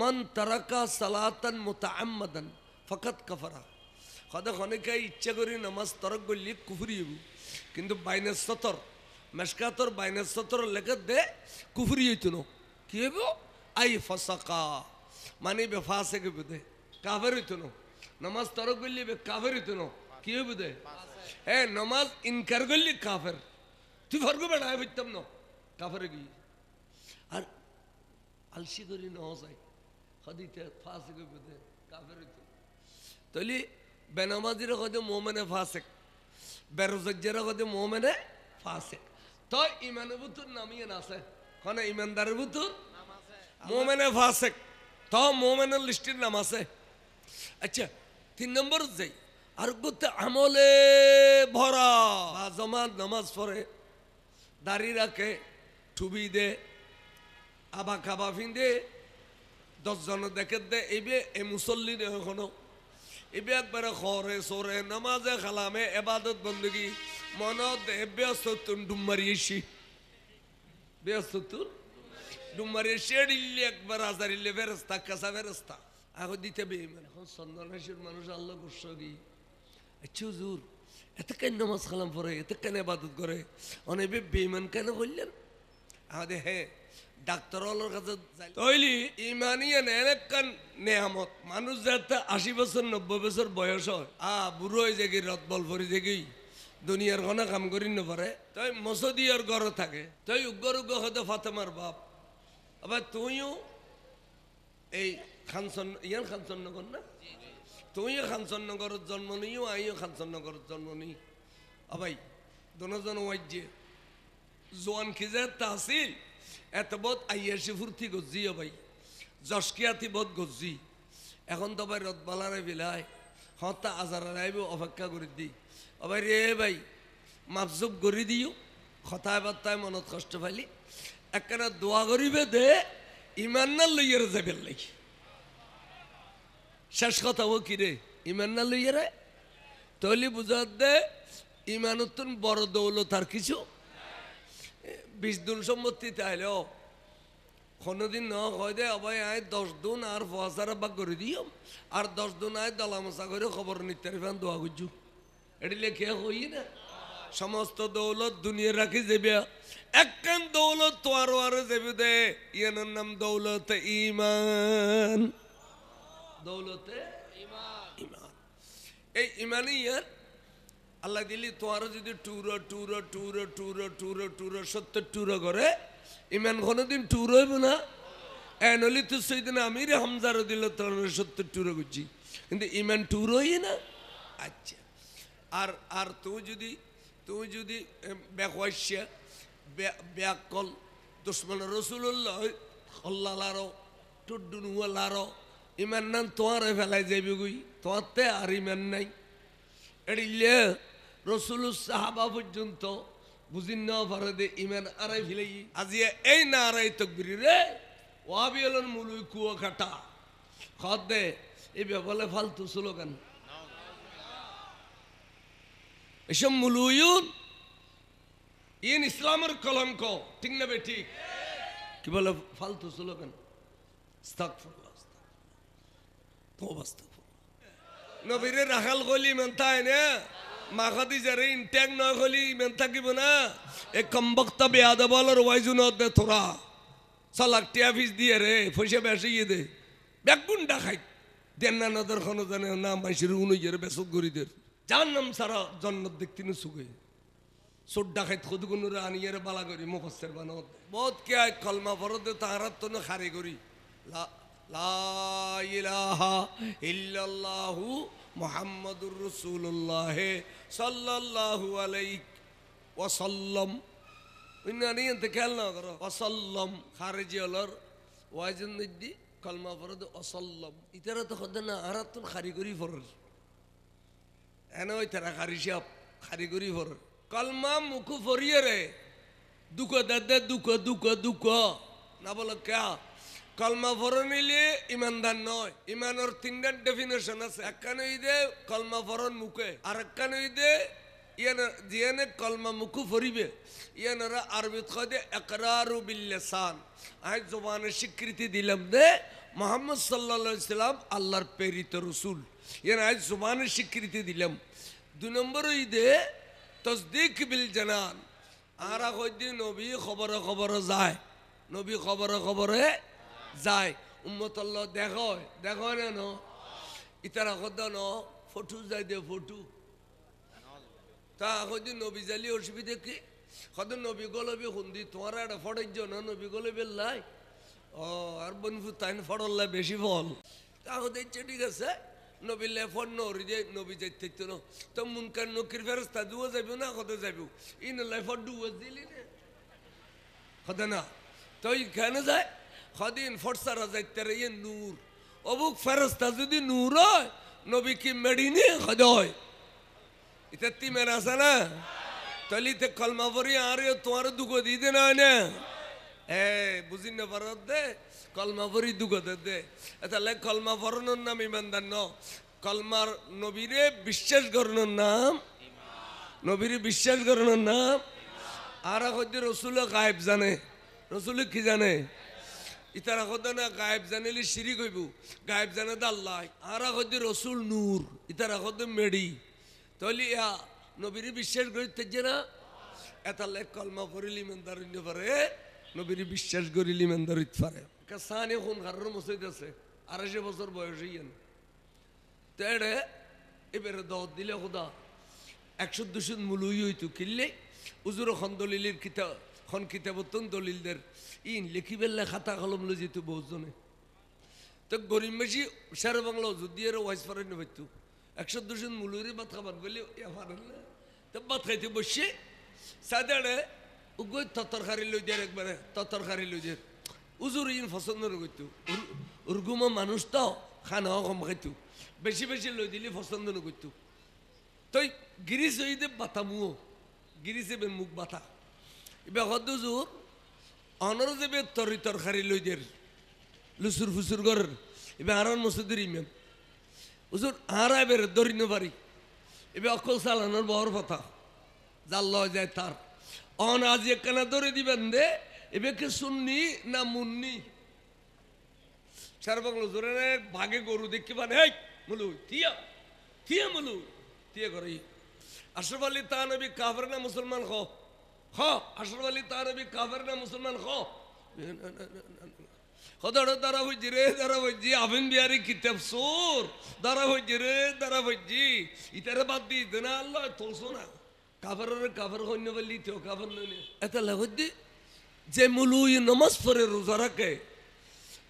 من ترك صلاة متعمدا فقد كفر। কদা অনেকে ইচ্ছা করি নামাজ তরক করলে কুফরি হইব, কিন্তু বাইনের সতর মেশকাতর বাইনের সতর লেখা দে কুফরি হইত না, কি হইব আই ফাসাকা মানে বে ফাসিক হইব দে, কাফের হইত না। নামাজ তরক করলে বে কাফের হইত না, কি হইব দে হ্যাঁ নামাজ ইনকার করলে কাফের। তুই ফরক বেড়ায় বুঝতাম না কাফের গিয়ে আর আলসি করি ন যায় হদিতে ফাসিক হইব দে কাফের হইত। তাহলে বেনামাজিরা কদে মোমেনে ফাসেক, বেরোজগারা কদে মোমেনে ফাসেক। তো ইমানের ভিতর নামিয়ে আছে কোন ইমানদারের ভিতর মোমেনে ফাসেক, তো মোমেনের লিস্টের নাম আছে। আচ্ছা 3 নম্বর যাই আর করতে আমলে ভরা জমাত নামাজ পড়ে, দাড়ি রাখে, টুবি দে, আবা খাবা ফিন্দে, 10 জন দেখে দে, এইবে এই মুসল্লি নেই এখনো এবে একবারে খরে সরে নামাজে খালামে এবাদত বন্দগি মনত ব্যস্ততুন ডুমারিয়েছি, ব্যস্ততুন ডুমারিয়েছি এড়িল্লে একবার আজারিল্লে ফেরস্তা কাঁচা ফেরস্তা আগে দিতে বেইমান। এখন চন্দনাশীর মানুষ আল্লাহ করছ কি আচ্ছা হুজুর এত কেন নামাজ খালাম পরে, এত কেন এবাদত করে, অনেক বেইমান কেন করলেন? আমাদের হ্যাঁ ডাক্তার কাছে তৈলি ইমানিয়া নেকান নেহামত। মানুষ যাতে 80 বছর 90 বছর বয়স হয় বুড়ো হয়ে যায় রথ বল ভরি দেখি দুনিয়ার ঘনা কাম করি নপারে, তাই মসদিয়ার ঘরে থাকে, তাই উগ্র উগ্র হয়তো ফাতেমার বাপ। আবার তুইও এই খানসন ইয়ান খানসন্নগর না, তুইও খানসন্নগরের জন্ম নিও, আইও খানসন্নগরের জন্ম নিই। আবাই দুজন ওয়াজ্যে জোয়ান খিজে তাহসিল এত বোধ আইয়াসি ফুর্তি গজ্জি ভাই জসকিয়াতি বোধ গজ্জি। এখন তো ভাই রথবালারে বিলায় হতা আজারা আইব অপেক্ষা করে দিই আবার রে ভাই মাপজুব করে দিও কথায় বার্তায় মনত কষ্ট পাইলি একখানা দোয়া করিবে দে ইমান না লইয়ার যাবে লাগি। শেষ কথা ও কিরে ইমান না লইয়ারে তৈলি বুঝার দে ইমানতুন বড় দৌলত আর কিছু 20 দুন সম্মতি তাইলেও কোনোদিন ন কয় দে অবাই আয় 10 দুন আর 5000 বাক করে দিও আর 10 দুন আয় দলামসা করে খবর নিতে পারেন দোয়া গুজু এটি লেখে হই না। সমস্ত দৌলত দুনিয়া রাখি যাবে, একখান দৌলত তোয়ার আরো যাবে দে ইয়ানোর নাম দৌলতে ইমান, দৌলতে ইমান। এই ইমানই ইয়ার আল্লাহ দিলি তোমার যদি Trudeau Trudeau Trudeau Trudeau Trudeau Trudeau 70 Trudeau করে ইমান কোনোদিন টুর হইব না। এনলি তো সেইদিন আমির হামজারও দিল তোর 70 টুরো করছি, কিন্তু ইমান টুর হই না। আচ্ছা আর আর তুই যদি ব্যাকওয়াইশা ব্যাকল দুশ্মন রসুল্লাহ হল্লা লারো টুডুনুয়া লারো ইমান নাম তোমার ফেলাই যাবি গুই তোমারতে আর ইমান নাই। এড়িলে রসুল সাহাবা পর্যন্ত বুঝিন না পারে দে ইমান আড়াই ফেলাই আজি এই না আড়াই তকবির রে ওয়াবি এলন মুলুই কুয়া কাটা খদ দে এই বলে ফালতু স্লোগান এসব মুলুয়ুন ইন ইসলামের কলঙ্ক ঠিক না বে ঠিক কি বলে ফালতু স্লোগান। আস্তাগফিরুল্লাহ নবীরে রাখাল গলি মেনতায় না মাখাদি যারে ইনট্যাগ নয় গলি মেন থাকিব না এ কমবক্তা বেয়াদা বলার ওয়াইজুন দে তোরা সালাক টিয়া ফিস দিয়ে রে পয়সা বেশি দে বেগুন ডাকাই দেন না নদর খানো জানে না মাইসির উনুইয়ের বেসক গরিদের যার নাম সারা জন্নত দেখতে না সুগে সোট ডাকাইত খুদ গুনুরে আনিয়ে বালা করি মুফাসসির বানাত বহুত কে আয় কলমা ফরদে তাহারাত তো না খারি করি লা ইলাহা ইল্লাল্লাহু মুহাম্মাদুর রাসূলুল্লাহ সাল্লাল্লাহু আলাইহি ওয়াসাল্লাম ইন্নানি এতে খেয়াল না করো ওয়াসাল্লাম খারিজি হলর ওয়াজিন দিদি কলমা ফরদে ওয়াসাল্লাম ইতারা তো খদ না আরাত তো খারি করি ফরর এনে ওই তারা খারি সাহেব খারি করি ফরর কলমা মুখু ফরিয়ে রে দুঃখ দাদা দুঃখ দুঃখ দুঃখ না বলো কে কলমা পড়া নিলে ইমানদার নয়। ইমানের তিনটা ডেফিনেশন আছে। একখান হইদে কলমা পড়ন মুখে, আর একখান হইদে জিয়ানে কলমা মুখু ফরিবে ইয়ানারা আরবিত কদে ইকরারু বিল লিসান। আই জবানের স্বীকৃতি দিলাম দে মুহাম্মদ সাল্লাল্লাহু আলাইহি সাল্লাম আল্লাহর প্রেরিত রাসূল। ইয়ান আই জবানের স্বীকৃতি দিলাম। দুই নম্বর হইদে তসদিক বিল জানান। আরা কইদি নবী খবরে খবরে যায়, নবী খবরে খবরে যায়। উম্মত আল্লাহ দেখো না ন ইতারা কদ ন ফটো যাই দে ফটো তা কইদি নবী জালি অসুবিধা কি কদ নবী গলবি হুন্দি তোমার একটা ফটাই না নবী গলবি লাই ও আর বনফু তাইন ফটল্লা বেশি ফল তা দেখছে ঠিক আছে নবী লেফন নরি দে নবী যাইতে তো তো মুনকার নকির ফেরেশতা দুয়া যাইব না কত যাইব ইন লেফট দুয়া দিলি না কদ না তো কেন যায় খদিন ফটসারা যাইতে রে নূর অবুক ফেরেশতা যদি নূর হয় নবী কি মেডিনে খদ হয় এটা তিমের আছে না তলিতে কলমা পড়ি আর তোমার দুঃখ দিতে না না বুঝি না পারত দে কলমা পড়ি দুঃখ দে তাহলে কলমা পড়ানোর নাম ইমানদার ন কলমার নবীরে বিশ্বাস করানোর নাম নবীরে বিশ্বাস করানোর নাম আর হচ্ছে রসুল গায়েব জানে রসুল কি জানে ইতারা কথা না গায়েব জানিলে শিরিক হইব গায়েব জানে তো আল্লাহ আর হচ্ছে রসুল নূর ইতারা কথা মেডি তাহলে ইয়া নবীরে বিশ্বাস করিতে না এটা লেখ কলমা পড়িলি ইমানদার হইতে পারে নবীরে বিশ্বাস করিলি ইমানদার হইতে পারে সানি খুন খারার মসজিদ আছে ২৮ বছর বয়স হইয়েন তো এড়ে এবারে দত দিলে খোদা ১০০-২০০ মুলুই হইতো কিনলে উজুর খন দলিলের কিতাব খন কিতাবতন দলিলদের ইন লিখিবেললে খাতা কলম লো যেত বহুজনে তো গরিব বেশি সারা বাংলা ওজুর দিয়ে ওয়াইস পারেন পাইতো ১০০-২০০ মুলুরি ভাত খাবার বলে পারেন না তো ভাত খাইতে বসে সাদে উগৈ তরকারি লই দিয়ে একবারে তরকারি লই দিয়ে উজুর ইন পছন্দ করতো উর্গুমা মানুষ তো খানাও কম খাইতো বেশি বেশি লই দিলে পছন্দ করতো তই গিরিশ হইতে বাতামুও গিরিশে বে মুখ বাতা এবার হদ জোর অনর যাবে তরকারি লই দিয়ে লুসুর ফুসুর ঘর এবার আর মসজিদের ইমাম হুজুর আর এবার ধরি না পারি এবার অকল চালানোর বহর কথা যার লয় যায় তার অন আজ একখানা ধরে দিবেন দে এবারকে শুননি না মুন্নি সারা বাংলা জোরে ভাগে গরু দেখতে পান এই মুলু থিয়া থিয়া মুলু থিয়া করে আশরাফ আলী তানবী কাফের না মুসলমান খ আশরাফ আলী তানবী কাফের না মুসলমান খ খদাড় দ্বারা হইজি রে দ্বারা হইজি আবিন বিহারি কিতাব সোর দ্বারা হইজি রে দ্বারা হইজি ইতারে বাদ দি দেনা আল্লাহ তোলছো না কাফের হইন বলি তো কাফের নইলে এটা লাগদি যে মুলুই নমাজ পড়ে রোজা রাখে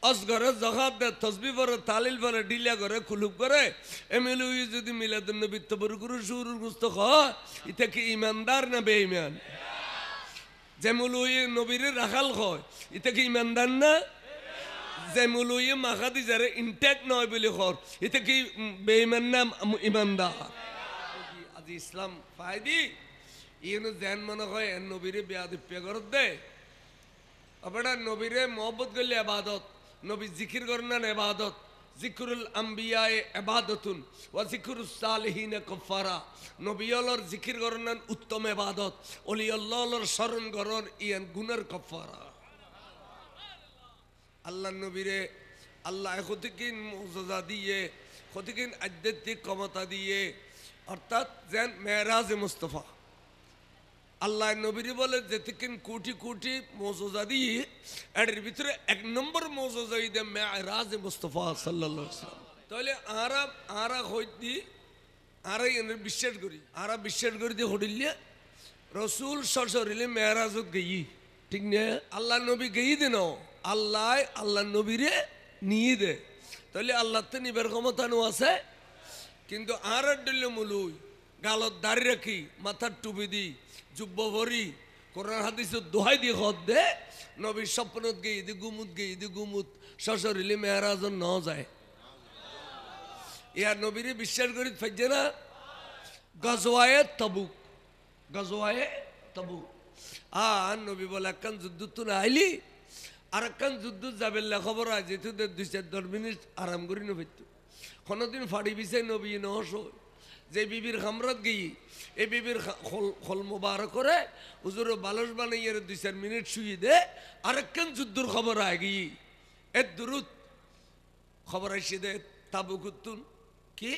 আসগরে জাকাত দে তাসবিহ পড়ে তালিল পড়ে ডিলা করে কুলুব করে এমলুই যদি মিলাদুন নবী তবরুকুর শুরুর গুস্ত হয় এটা কি ইমানদার না বেঈমান যে মুলুই নবীর রাখাল হয় এটা কি ইমানদার না যে মুলুই মাখাদি যারে ইনটেক নয় বলে খর এটা কি বেঈমান না ইমানদার আজি ইসলাম ফায়দি ইনো জান মনে হয় নবীরে বেয়াদবি করে দে আবার নবীরে মোহব্বত করলে ইবাদত নবী জিকির করেন না ইবাদত জিকরুল আম্বিয়া ইবাদতুন ওয়া জিকরুস সালিহিন কাফারা নবী আল্লাহর জিকির করেন উত্তম ইবাদত ওলি আল্লাহর শরণ করেন ইয়ান গুনার কাফারা আল্লাহ নবীরে আল্লাহ কতকিন মুজিজা দিয়ে কতকিন আধ্যাত্মিক ক্ষমতা দিয়ে অর্থাৎ যেন মেরাজ মুস্তাফা আল্লাহ নবীরে বলে যেতকিন কোটি কোটি মুজিজা দিয়ে এর ভিতরে এক নম্বর মুজিজা ইদে মেরাজ মুস্তাফা সাল্লাল্লাহু আলাইহি ওয়াসাল্লাম তাহলে আরা হইতি আরা এর বিশ্বাস করি দিয়ে হডিলে রাসূল সরসরিলে মেরাজত গই ঠিক না আল্লাহ নবী গই দেন আল্লাহ নবীরে নিয়ে দে তাহলে আল্লাহ তো নিবার ক্ষমতা নো আছে কিন্তু আর দিলে মুলুই গালত দাড়ি রাখি মাথার টুপি দি জুব্ব ভরি কোরআন হাদিসের দোহাই দিয়ে হদ দে নবীর স্বপ্নত গেই দি গুমুত সশরিলে মেহরাজন ন যায় ইয়ার নবীরে বিশ্বাস করি ফাইজে না গজওয়ায়ে তাবুক নবী বলে একখান যুদ্ধ তো না আইলি আর একখান যুদ্ধ যাবেল্লা খবর হয় যেহেতু 2-4 মিনিট আরাম করি নবীত কোনোদিন ফাড়ি বিছাই নবী নহস যে বিবির খামরাত গিয়ে এই বিবির খল মোবারক করে হুজুর বালস বানাইয়ে 2-4 মিনিট শুয়ে দে আরেকখান যুদ্ধর খবর আয় গিয়ে এর দুরুত খবর আসে দে তাবুকুতুন কি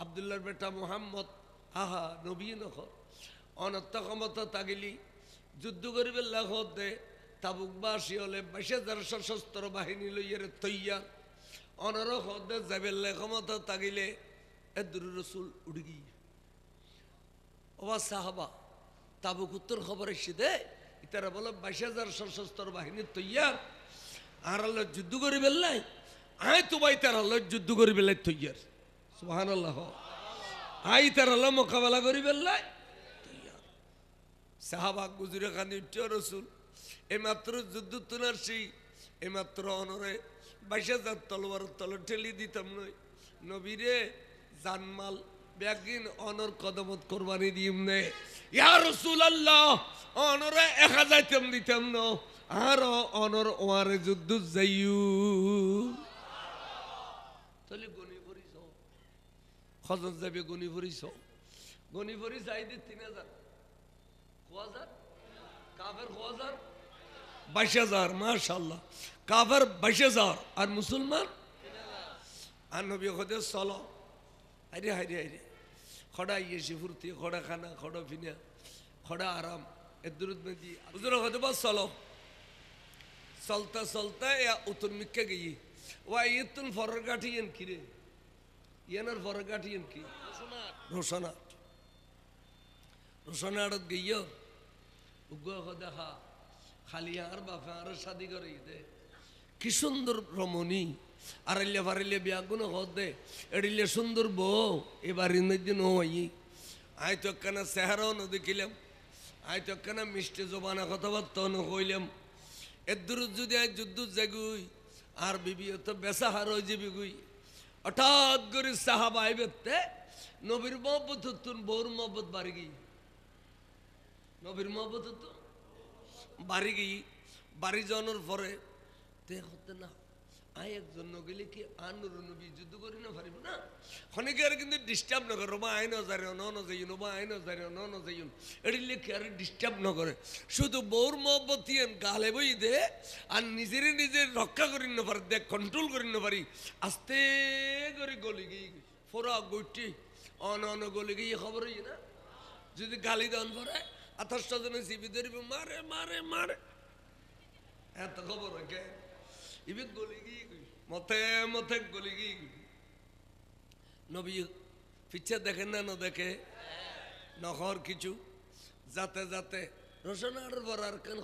আব্দুল্লাহর বেটা মোহাম্মদ আহা নবী নখ অনত্য ক্ষমতা তাগিলি যুদ্ধ করিবে লাখ দে তাবুকবাসী হলে 22,000 সশস্ত্র বাহিনী লইয়ারে তৈয়ার অনরখ দে যাবেল্লে ক্ষমতা তাগিলে এদুর রসুল উড়ে গিয়ে ওবা সাহাবা তাবুকুত্তর খবর এসে দে ইতারা বলে 22,000 সশস্ত্র বাহিনী তৈয়ার আর আল্লাহ যুদ্ধ করি বেললাই আয় তো ভাই তার আল্লাহ যুদ্ধ করি বেলাই তৈয়ার সুবহানাল্লাহ আই তার আল্লাহ মোকাবেলা করি বেললাই তৈয়ার সাহাবা গুজরে খানি উঠে রসুল এইমাত্র যুদ্ধ তুনার সেই এইমাত্র অনরে 22,000 তলোয়ার তল ঠেলি দিতাম নয় নবীরে জানমাল ব্যাগিন অনর কদমত কোরবানি দিম নে ইয়া রাসূলুল্লাহ অনরে 1000 দিতাম ন আর অনর ওয়ারে যুদ্ধ যাইউ তাহলে গনি পরিছ খজর যাবে গনি পরি যাই দি 3000 কোয়াজার কাফের কোয়াজার 22,000 মাশাআল্লাহ কাফের 22,000 আর মুসলমান 3000 আর নবী খোদে চলো হাইরে হাইরে হাইরে খড়া ইয়েছি ফুর্তি খড়া খানা খড়া ফিনা খড়া আরাম এর দূরত মেদি হুজুর হতে বাস চলো চলতা চলতা ইয়া উতুন মিক্কা গিয়ে ওয়া ইতুন ফরর গাঠিয়েন কি রে ইয়ানার ফরর গাঠিয়েন কি রোশনাট গিয়ে উগ্র দেখা খালি আর বাপা আর শাদি করে দে কি সুন্দর রমণী আড়াইলে ফারাইলে বিয়াগুনো হত দে এড়িলে সুন্দর বউ এবার ইন্দিন হই আয় তো একখানা চেহারাও ন দেখিলাম আয় তো একখানা মিষ্টি জবানা কথাবার্তাও ন কইলাম এর দূর যদি আয় যুদ্ধ জাগুই আর বিবি তো বেসা হার হয়ে যাবি গুই হঠাৎ করে সাহাবা আইবেতে নবীর মহব্বত তুন বউর মহব্বত বাড়ি গই নবীর মহব্বত তো বাড়ি গই বাড়ি যাওয়ার পরে তে হতে না আয় একজন নগেলে কি আনুর নবী যুদ্ধ করি না পারিব না খনিকে আর কিন্তু ডিস্টার্ব না করে বা আই ন যারে ন যাইন বা আই ন যারে ন যাইন এড়িলে কি আর ডিস্টার্ব না করে শুধু বউর মহব্বতিয়ান গালে বই দে আর নিজের রক্ষা করি না পারি দেখ কন্ট্রোল করি না পারি আস্তে করে গলি গিয়ে ফোরা গৈটি অন গলি গিয়ে খবর হই না যদি গালি দেন পরে 28 জনে সিবি ধরিব মারে মারে মারে এত খবর কে ইবে গলি গিয়ে মতে গলি গিয়ে নবী পিছে দেখেন না দেখে নহর কিছু যাতে যাতে রোশনার বরার কেন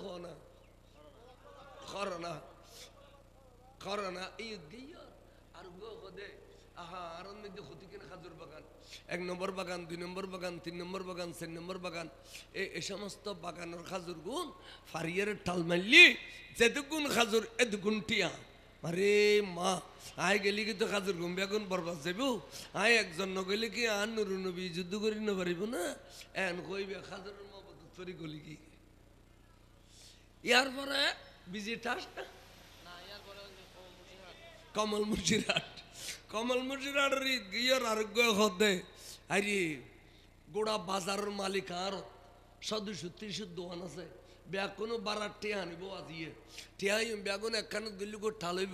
খরনা এই গিয়ে আর দে আহা আর মধ্যে ক্ষতি কেন খাজুর বাগান 1 নম্বর বাগান 2 নম্বর বাগান 3 নম্বর বাগান 4 নম্বর বাগান এই সমস্ত বাগানের খাজুর গুণ ফারিয়ার টাল মারলি যেটুকুন খাজুর এটুকুন টিয়া আরে মা আয় গেলি কি তো খাজুর গুম বেগুন বরবাদ যাবো আয় একজন নগেলে কি আর নুরু নবী যুদ্ধ করি না পারিব না এন কইবে খাজুরের মহব্বত তরি গলি কি ইয়ার পরে বিজি টাস কমল মুর্শিদহাট গিয়ার আরোগ্য হদে আরে গোড়া বাজারের মালিক আর 130 দোকান আছে ব্যাগুনো 12 টিয়া আনিব আজিয়ে টিয়াই ব্যাগুন একখানে গেলি গো ঠালাইব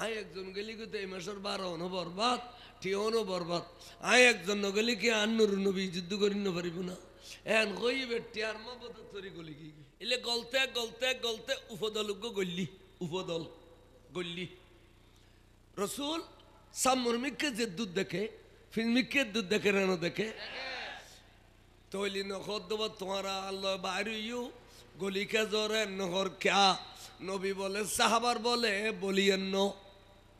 আয় একজন গেলি গো এই মাসের 12 বরবাদ টিয়ানো বরবাদ আয় একজন গেলি কি আন্নুর নবী যুদ্ধ করি না পারিব না এন কইবে টিয়ার মবত তরি গলি কি এলে গলতে উপদল গল্লি রসুল সামর্মিককে যে দুধ দেখে ফিল্মিককে দুধ দেখে রান দেখে তৈলি নখর দেবো তোমারা আল্লাহ বাইরিও গলিকে জরে নহর ক্যা নবী বলে সাহাবার বলে বলিয়েন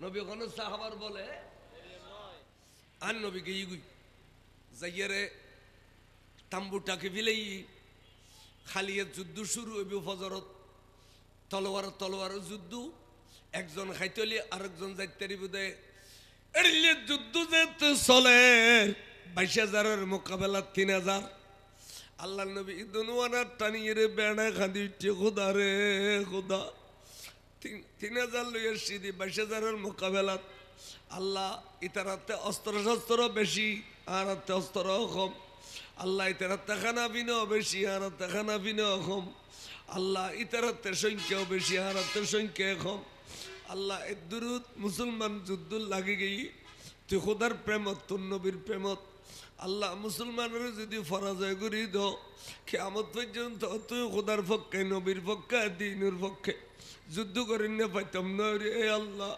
নবী ওখানে সাহাবার বলে আর নবী গিয়ে গুই যাইয়ারে তাম্বুটাকে ফিলেই খালিয়ে যুদ্ধ শুরু হইব ফজরত তলোয়ার যুদ্ধ একজন খাইতলি আরেকজন যাইতারি বুদে এড়িলে যুদ্ধ যেতে চলে 22,000-এর মোকাবেলা 3,000 আল্লাহ নবী দুনওয়ানার টানিয়ে রে বেড়া খাদি খোদা রে খোদা 3000 লইয়ের সিদি 22,000-এর মোকাবেলাত আল্লাহ ইতারাতে অস্ত্র শস্ত্র বেশি আর অস্ত্র কম আল্লাহ ইতারাতে খানা পিনাও বেশি আর খানা পিনাও কম আল্লাহ ইতারাতে সংখ্যাও বেশি আর সংখ্যা কম আল্লাহ এ দুরুদ মুসলমান যুদ্ধ লাগে গেই তুই খোদার প্রেমত তোর নবীর প্রেমত আল্লাহ মুসলমানের যদি পরাজয় করি দাও কিয়ামত পর্যন্ত তুই খোদার পক্ষে নবীর পক্ষে দ্বীনের পক্ষে যুদ্ধ করি না পাইতাম না রে আল্লাহ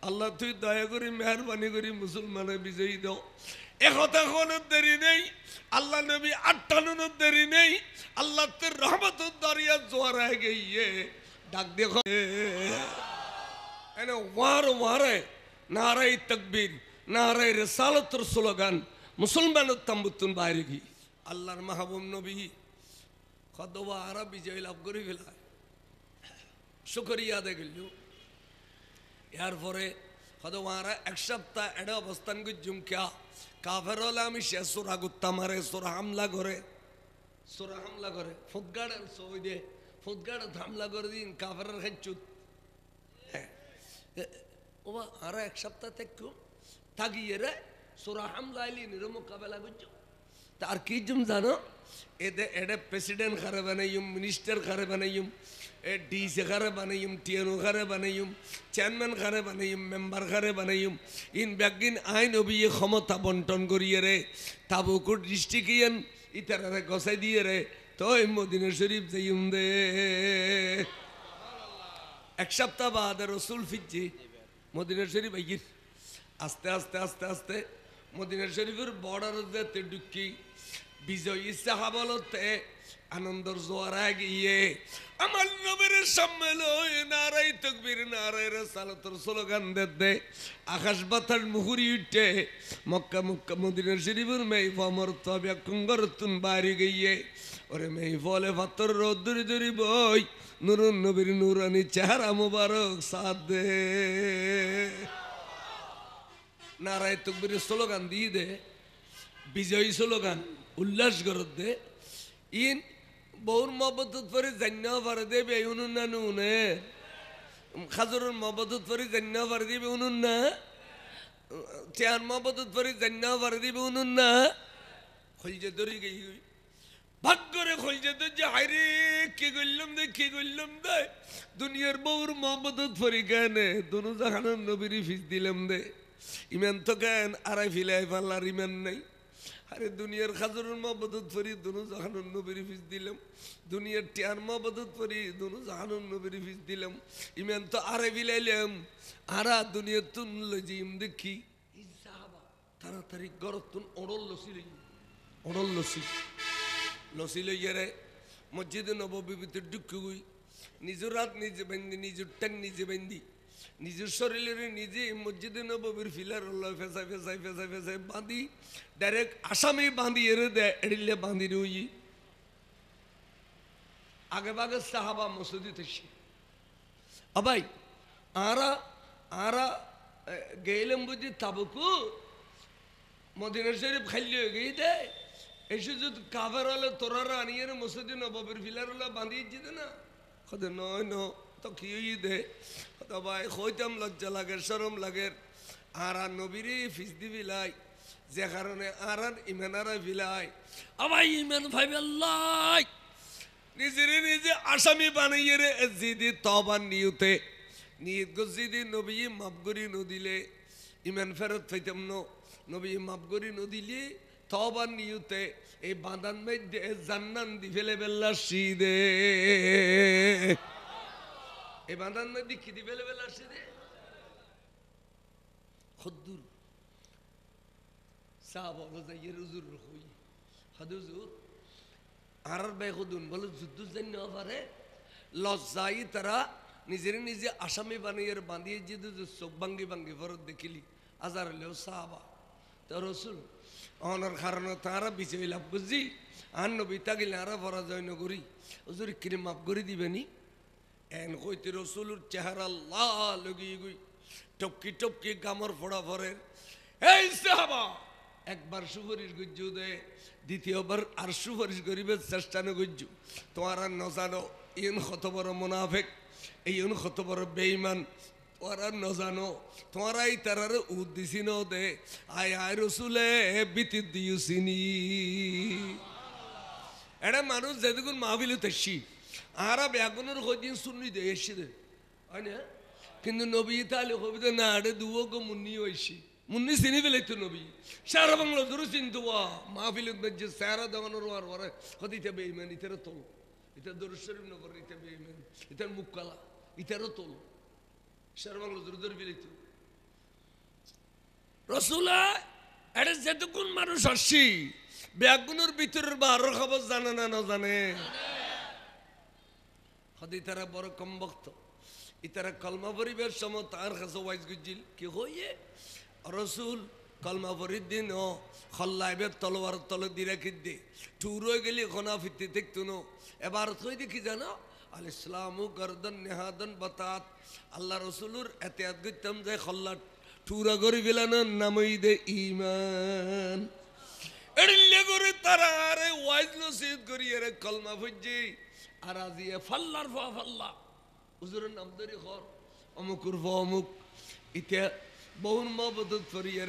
আল্লাহ তুই দয়া করি মেহরবানি করি মুসলমানের বিজয়ী দাও একথা কোনো দেরি নেই আল্লাহ নবী 58 দেরি নেই আল্লাহ তোর রহমতের দরিয়া জোয়ার গিয়ে ডাক দেখো এনে ওয়ারে নারাই তাকবীর নারাই রিসালাতের স্লোগান মুসলমানের তাম্বুতুন বাইরে গিয়ে আল্লাহর মাহবুব নবী কতবা আরা বিজয় লাভ করে ফেলা শুকরিয়া দেখল এরপরে কতবা আরা এক সপ্তাহ এটা অবস্থান করছুম ক্যা কাফের হলে আমি সে সোরা গুত্তা মারে সোরা হামলা করে ফুটগাড়ের সই দে ফুটগাড়ে হামলা করে দিন কাফের খেচুত ওবা আরা এক সপ্তাহ থেকে থাকিয়ে রে সোরা হামলা আইলি নির মোকাবেলা করছো তার কি জুম জানো এডে প্রেসিডেন্ট খারে বানাইম মিনিস্টার খারে বানাইম ডিসি খারে বানাইম টিএনও খারে বানাইম চেয়ারম্যান খারে বানাইম মেম্বার খারে বানাইম ইন ব্যাগিন আইন অবিয়ে ক্ষমতা বন্টন করিয়ে রে তাবুকুর ডিস্ট্রিক্ট ইয়ান ইতারে গসাই দিয়ে রে তো মদিনা শরীফ যাইম দে এক সপ্তাহ বাদে রসুল ফিরছি মদিনা শরীফ আইগির আস্তে আস্তে আস্তে আস্তে মদিনা শরীফের বর্ডার যেতে ঢুকি বিজয়ী সাহাবলতে আনন্দর জোয়ারা গিয়ে আমার নবীর সম্মেলন নারাই তাকবীর নারাই রিসালাতের স্লোগান দে আকাশ বাতাস মুহুরি উঠে মক্কা মদিনা শরীফের মেইফামর তবে কুঙ্গরতুন বাড়ি গিয়ে ওরে মেইফলে ফাতর রোদ্দুরি দরি বই নুরুন নবীর নুরানি চেহারা মুবারক সাথ দে নারাই তাকবীরের স্লোগান দিয়ে দে বিজয়ী স্লোগান উল্লাস করত দে ইন বউর মহব্বত পরে জান্না পারে দেবে উনুন না নুনে খাজুরের মহব্বত পরে জান্না পারে দেবে উনুন না চেয়ার মহব্বত পরে জান্না পারে দেবে উনুন না খলজে ধরে গই ভাগ করে খলজে ধর যে হাইরে কি করলাম দে দুনিয়ার বউর মহব্বত পরে কেনে দুনু জাহানের নবীর ফিস দিলাম দে ইমান তো কেন আড়াই ফিলাই পাল্লার ইমান নাই আরে দুনিয়ার খাজুরের মহব্বত পরি দুনু জাহানুর নবীর ফিস দিলাম দুনিয়ার টিয়ার মহব্বত পরি দুনু জাহানুর নবীর ফিস দিলাম ইমান তো আরে বিলাইলাম আরা দুনিয়ার তুন লজিম দেখি তাড়াতাড়ি গরতুন অড়ল লসি লইয়া রে মসজিদে নববী ভিতর ঢুকে গই নিজের রাত নিজে বান্ধি নিজের ট্যাং নিজে বান্ধি নিজের শরীরের নিজে মসজিদে নববীর ফিলার ফেসাই বাঁধি ডাইরেক্ট আসামে বাঁধি এরে দেয় এড়িলে বাঁধি রই আগে বাগে সাহাবা মসজিদে থেকে আবাই আরা গেলাম বুঝি তাবুকু মদিনা শরীফ খালি হয়ে গিয়ে দেয় এসে যদি কাফের হলে তোরারা আনিয়ে মসজিদে নববীর ফিলার হলে বাঁধিয়ে যেতে না কদে নয় ন তো কি দে ভাই হইতাম লজ্জা লাগে শরম লাগে আর নবীরে ফিস দি বিলাই যে কারণে আর ইমানারা বিলাই আবার ইমান ভাই আল্লাহ নিজে আসামি বানাইয়ে রে জিদি তবার নিয়তে নিয়ত গজিদি নবী মাপগরি নদিলে ইমান ফেরত পাইতাম নবী মাপগরি নদিলে তবার নিয়তে এই বাঁধান মধ্যে জান্নান দি ফেলে বেল্লা সিদে এই বাঁধান মধ্যে কি দি ফেলে বেল্লা সিদে খদ্দুর সাহাবা বজাইয়ের হুজুর হই হাদুজুর আর ভাই খুদুন বলে যুদ্ধ জানি না পারে লজ্জাই তারা নিজে আসামি বানিয়ে বাঁধিয়ে যদি চোখ ভাঙ্গি ফরত দেখিলি আজার হলেও সাহাবা তো রসুল অনার কারণে তারা বিচয় লাভ বুঝছি আর নবী তাগিলে আরা পরাজয় নগরী হুজুর কিনে মাফ করে দিবেনি এন কইতে রসুলের চেহারা লাল লগিয়ে গই টপকি গামর ফোড়া ফরের এই সাহাবা একবার সুপারিশ গুজ্জু দে দ্বিতীয়বার আর সুপারিশ করিবে চেষ্টা ন গুজ্জু তোমার আর নজানো ইন কত বড় মুনাফেক এই কত বড় বেঈমান তোরা ন জানো তোরাই তারার উদ্দিসি ন দে আয় আয় রসুলে বিতি দিউসিনি এটা মানুষ যেদিন মাহবিল তেসি আরা ব্যাগুনের কদিন শুনি দে এসি দে হয় না কিন্তু নবী তাহলে কবিতা না আড়ে দুও গো মুন্নি হয়েছি মুন্নি চিনি পেলে তো নবী সারা বাংলা ধরো চিনতো মাহফিল যে সারা দেওয়ানোর আর ওরা কদিতে বেইমান ইতারা তোল ইতার দরুদ শরীফ নগর ইতা বেইমান ইতার মুখ কালা ইতারও তোল সারা বাংলা ধরে ধরে পেলে তো রসুলা এটা যেতক্ষণ মানুষ আসছি ব্যাগুনের ভিতরের বারো খবর জানে না না জানে হদি তারা বড় কম বক্ত ইতারা কলমা পরিবেশ সময় তার কাছে ওয়াইজ গুজিল কি হইয়ে রসুল কলমা পরির দিন ও খল্লাইবের তলোয়ার তলে দিয়ে রাখি দে টুর হয়ে গেলি খনা ফিরতে দেখতো না এবার থই দেখি জানো আল ইসলামু গর্দন নেহাদন বাতাত আল্লাহ রসুলুর এতেয়াত করতাম যে খল্লা টুরা গরি বেলানো নামই দে ইমান এড়িলে করে তারা আরে ওয়াইজ নসিহত করি আরে কলমা ফুজি আর আজিয়ে ফাল্লার ফা ফাল্লা হুজুরের নাম ধরে ঘর অমুকুর ফ অমুক ইতে বহুন মহবত করিয়ে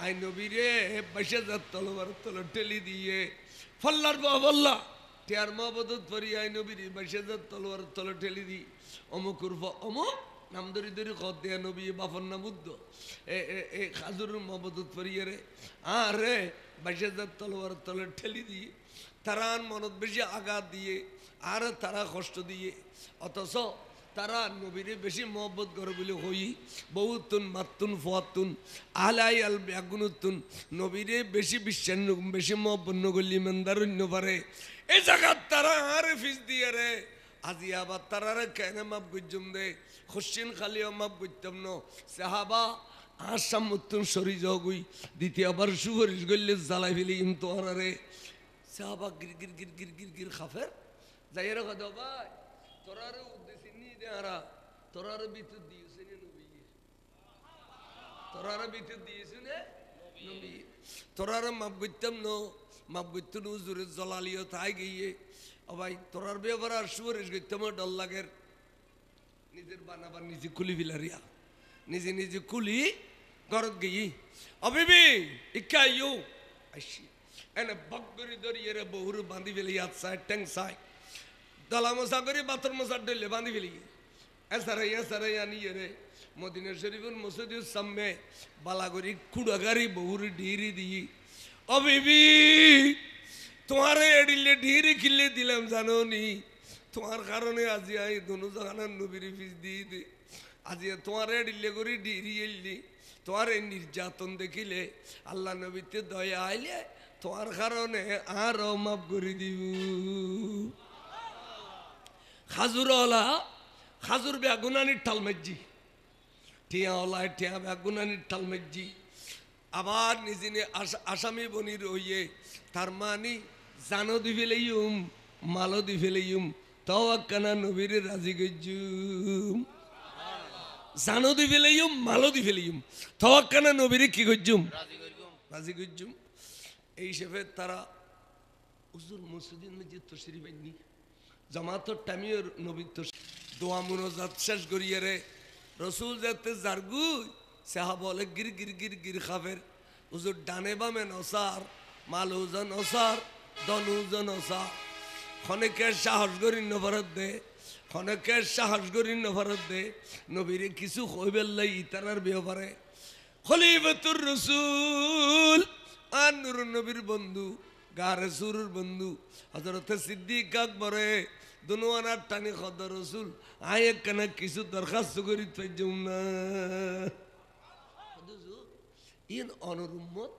আই নবীরে বসে যার তলোয়ার তলো ঠেলি দিয়ে ফাল্লার ফা ফাল্লা টিয়ার মহবত করি আই নবীরে বসে যার তলোয়ার তলো ঠেলি দি অমুকুর ফ অমুক নাম ধরি ধরি খত দেয়া নবী বাফর নাম উদ্দ এ খাজুরের মহবত করিয়ে আর রে বসে যার তলোয়ার তলো ঠেলি দিয়ে তারা মনত বেশি আঘাত দিয়ে আর তারা কষ্ট দিয়ে অথচ তারা নবীরে বেশি মহব্বত করে বলে হই বহুতুন মাতুন ফুয়াতুন আলাই আল ব্যাগুনুতুন নবীরে বেশি বিশ্বাস বেশি মহব্বত নগলি মেন্দারণ্য পারে এই জায়গার তারা আর ফিস দিয়ে রে আজি আবার তারা কেন মাপ গুজম দে খুশিন খালিও মাপ গুজতাম ন সাহাবা আসাম উত্তম সরি জগুই দ্বিতীয়বার সুপারিশ করলে জ্বালাই ফেলি ইমতো রে সাহাবা গির গির গির গির গির গির খাফের যাই রে কথা ভাই তোরারে উদ্দেশ্যে নিয়ে দেহারা তোরারে ভিতর দিয়েছে নবী তোরারে ভিতর দিয়েছে নবী তোরারে মাপ করতাম ন মাপ করতো হুজুরের জলালিও তাই গিয়ে ও ভাই তোরার ব্যাপার আর সুপারিশ করতাম ডর লাগের নিজের বানাবার নিজে খুলি ফিলারিয়া নিজে নিজে খুলি ঘরত গিয়ে অবিবি ইকা ইউ আইসি এনে বকরি ধরিয়ে রে বহুর বাঁধি ফেলি হাত সাইড ট্যাং সাইড দলা মশা করি বাথর মশা ডেলে বাঁধি ফেলি এসারাই আনিয়ে রে মদিনা শরীফুর মসজিদের সামনে বালাগরি কুড়াগারি বহুর ঢিরি দিয়ে ও বিবি তোমারে এডিলে ঢিরি কিলে দিলাম জানো নি তোমার কারণে আজি আই দোনো জাহানার নবীর ফিস দিয়ে দে আজি তোমার এডিলে করি ঢিরি এলি তোমার এই নির্যাতন দেখিলে আল্লাহ নবীতে দয়া আইলে তোমার কারণে আরো মাফ করে দিব খাজুরওয়ালা খাজুর বেগুনানির ঠালমেজি টিয়াওয়ালায় টিয়া বেগুনানির ঠালমেজি আবার নিজে আসামি বনির হইয়ে তার মানে জানো দি ফেলেইম মালো দি ফেলেইম তাও কানা নবীর রাজি গজ্জুম জানো দি ফেলেইম মালো দি ফেলেইম তাও কানা নবীর কি গজ্জুম রাজি গজ্জুম এই হিসেবে তারা হুজুর মসজিদের মধ্যে তশরিফ আইনি জামাতর টাইমে নবী তো দোয়া মুনাজাত শেষ করিয়ে রে রসুল যাতে জারগুই সাহা বলে গির গির গির গির খাফের হুজুর ডানে বামে নসার মাল হুজন অসার দন হুজন অসার খনেকের সাহস করি নফরত দে খনেকের সাহস করি নফরত দে নবীরে কিছু কইবেল্লাই ইতারার ব্যাপারে খলিফাতুর রসুল আর নুর নবীর বন্ধু গারে সুরুর বন্ধু হযরত সিদ্দিক আকবরে দুনোয়ানার টানি খদ রসুল আয় একখানা কিছু দরখাস্ত করি পাইজুম না ইন অনুরুম্মত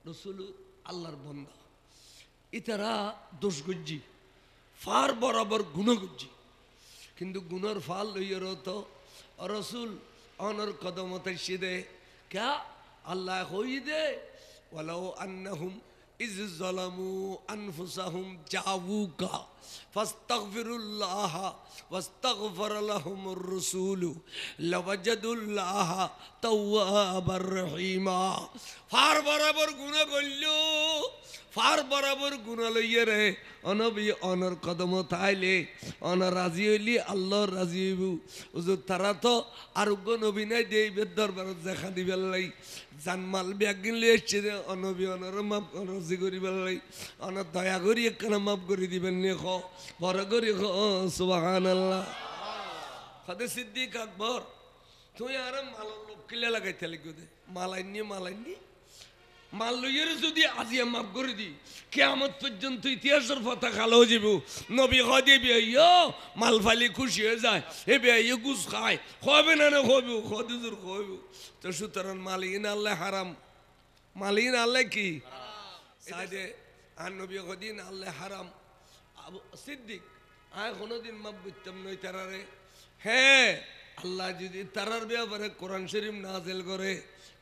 রসুল আল্লাহর বন্ধা ইতারা দোষ গজ্জি ফার বরাবর গুণ গজ্জি কিন্তু গুণর ফাল লইয়ের তো রসুল অনর কদমতে সিদে ক্যা আল্লাহ হই দে ওয়ালাউ আন্নাহুম ইজ যালামু আনফুসাহুম জাউকা ফাস্তাগফিরুল্লাহ ওয়াস্তাগফার লাহুমুর রাসূল লাওয়াজাদুল্লাহ তাওয়াবার রহিমা ফার বরাবর গুনাহ করল ফার বরাবর গুণা লইয়ে রে অনবী অনর কদম তাইলে অন রাজি হইলি আল্লাহ রাজি হইব হুজুর তারা তো আরোগ্য নবী নাই দেই বেদ দরবারত দেখা দিবেল লাই জানমাল ব্যাগিন লিয়ে এসছে যে অনবী অনর মাপ রাজি করিবেল লাই অনর দয়া করি একখানা মাপ করে দিবেন নি খ বড় করি খ সুবহানাল্লাহ খদে সিদ্দিক আকবর তুই আর মাল লোক কিলে লাগাইতে লাগবে দে মালাইনি মাল লইয়ের যদি আজিয়া মাফ করে দি কিয়ামত পর্যন্ত ইতিহাসের কথা খালো যাব নবী খদে বিয়া মাল ফালি খুশি হয়ে যায় এ বিয়া গুস খায় হবে না হবে খদুজুর হবে তো সুতরাং মালিন আল্লাহ হারাম মালিন আল্লাহ কি সাইদে আর নবী খদিন আল্লাহ হারাম সিদ্দিক আয় কোনোদিন মাফ করতাম নই তারারে হ্যাঁ আল্লাহ যদি তারার ব্যাপারে কোরআন শরীফ নাজিল করে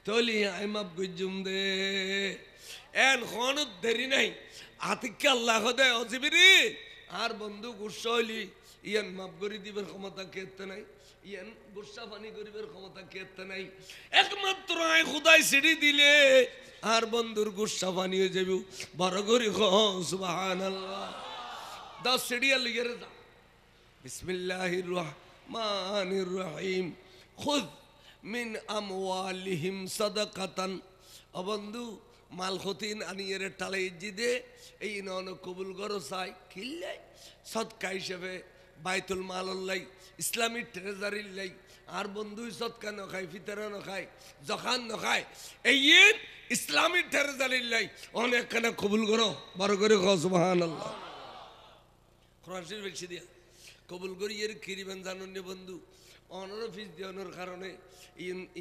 তলি আই মাফ গজ্জুম দে এন কোনো দেরি নাই আতিকে আল্লাহ খদে অজিবিরি আর বন্ধু গুসা হইলি ইয়ান মাফ করে দিবার ক্ষমতা কেতে নাই ইয়ান গুসা পানি করিবার ক্ষমতা কেতে নাই একমাত্র আই খুদাই সিঁড়ি দিলে আর বন্ধুর গুসা পানি হয়ে যাবে বড় করি খ সুবহানাল্লাহ 10 সিঁড়ি লিখে যা বিসমিল্লাহির রহমানির রহিম খুদ মিন আমওয়ালিহিম সাদাকাতান অবন্ধু মাল খতিন আনিয়ের টালে জিদে এই নন কবুল করো চাই কিল্লে সদকা হিসেবে বাইতুল মালল্লাই ইসলামী ট্রেজারির লাই আর বন্ধু সদকা নখায় ফিতরা নখায় জখান নখায় এই ইসলামী ট্রেজারির লাই অনেক খানা কবুল করো বড় করে সুবহানাল্লাহ কোরআন শরীফ বেশি দিয়া কবুল করি এর কিরিবেন জানুন বন্ধু অনর ফিস দেওয়ানোর কারণে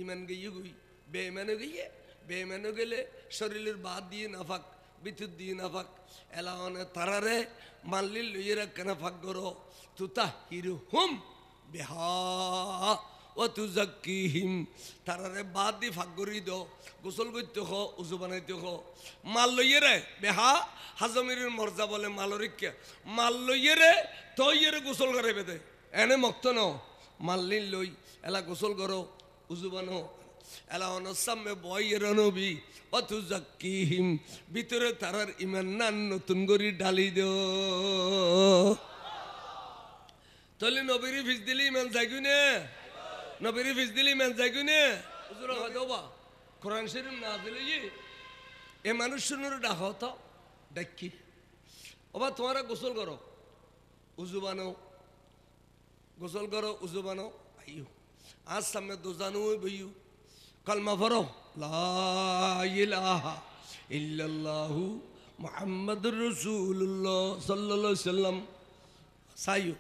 ইমান গিয়ে গুই বেইমানে গেলে শরীরের বাদ দিয়ে নাফাক বিদ্যুৎ দিয়ে নাফাক এলাওয়ানে তারারে মানলি লইয়ে রাখ নাফাক করো তুতা হিরু হুম বেহা ও তুজাক্কিহিম তারারে বাদ দিয়ে ফাঁক করি দো গোসল করতে হ উজু বানাইতে হ মাল লইয়ে রে বেহা হাজমির মর্যা বলে মালরিকা মাল লইয়ে রে তৈয়ে গোসল করে বেদে এনে মক্ত ন মাল্লিন লই এলা গোসল করো উজু বানো এলা অনসামে বইয়ের নবী অতুজাক্কিহিম ভিতরে তারার ইমান নান নতুন করি ডালি দো তলে নবীর ফিস দিলি ইমান যাইগু নে নবীর ফিস দিলি ইমান যাইগু নে হুজুর হদবা কোরআন শরীফ না দিলে এ মানুষ শুনুর ডাক তো ডাকি ওবা তোমারা গোসল করো উজু বানো গোসল করো উজু বানো আইও আজ সামনে দোজানো বইও কলমা পড়ো লা ইলাহা ইল্লাল্লাহু মুহাম্মাদুর রাসূলুল্লাহ সাল্লাল্লাহু আলাইহি সাল্লাম সাইও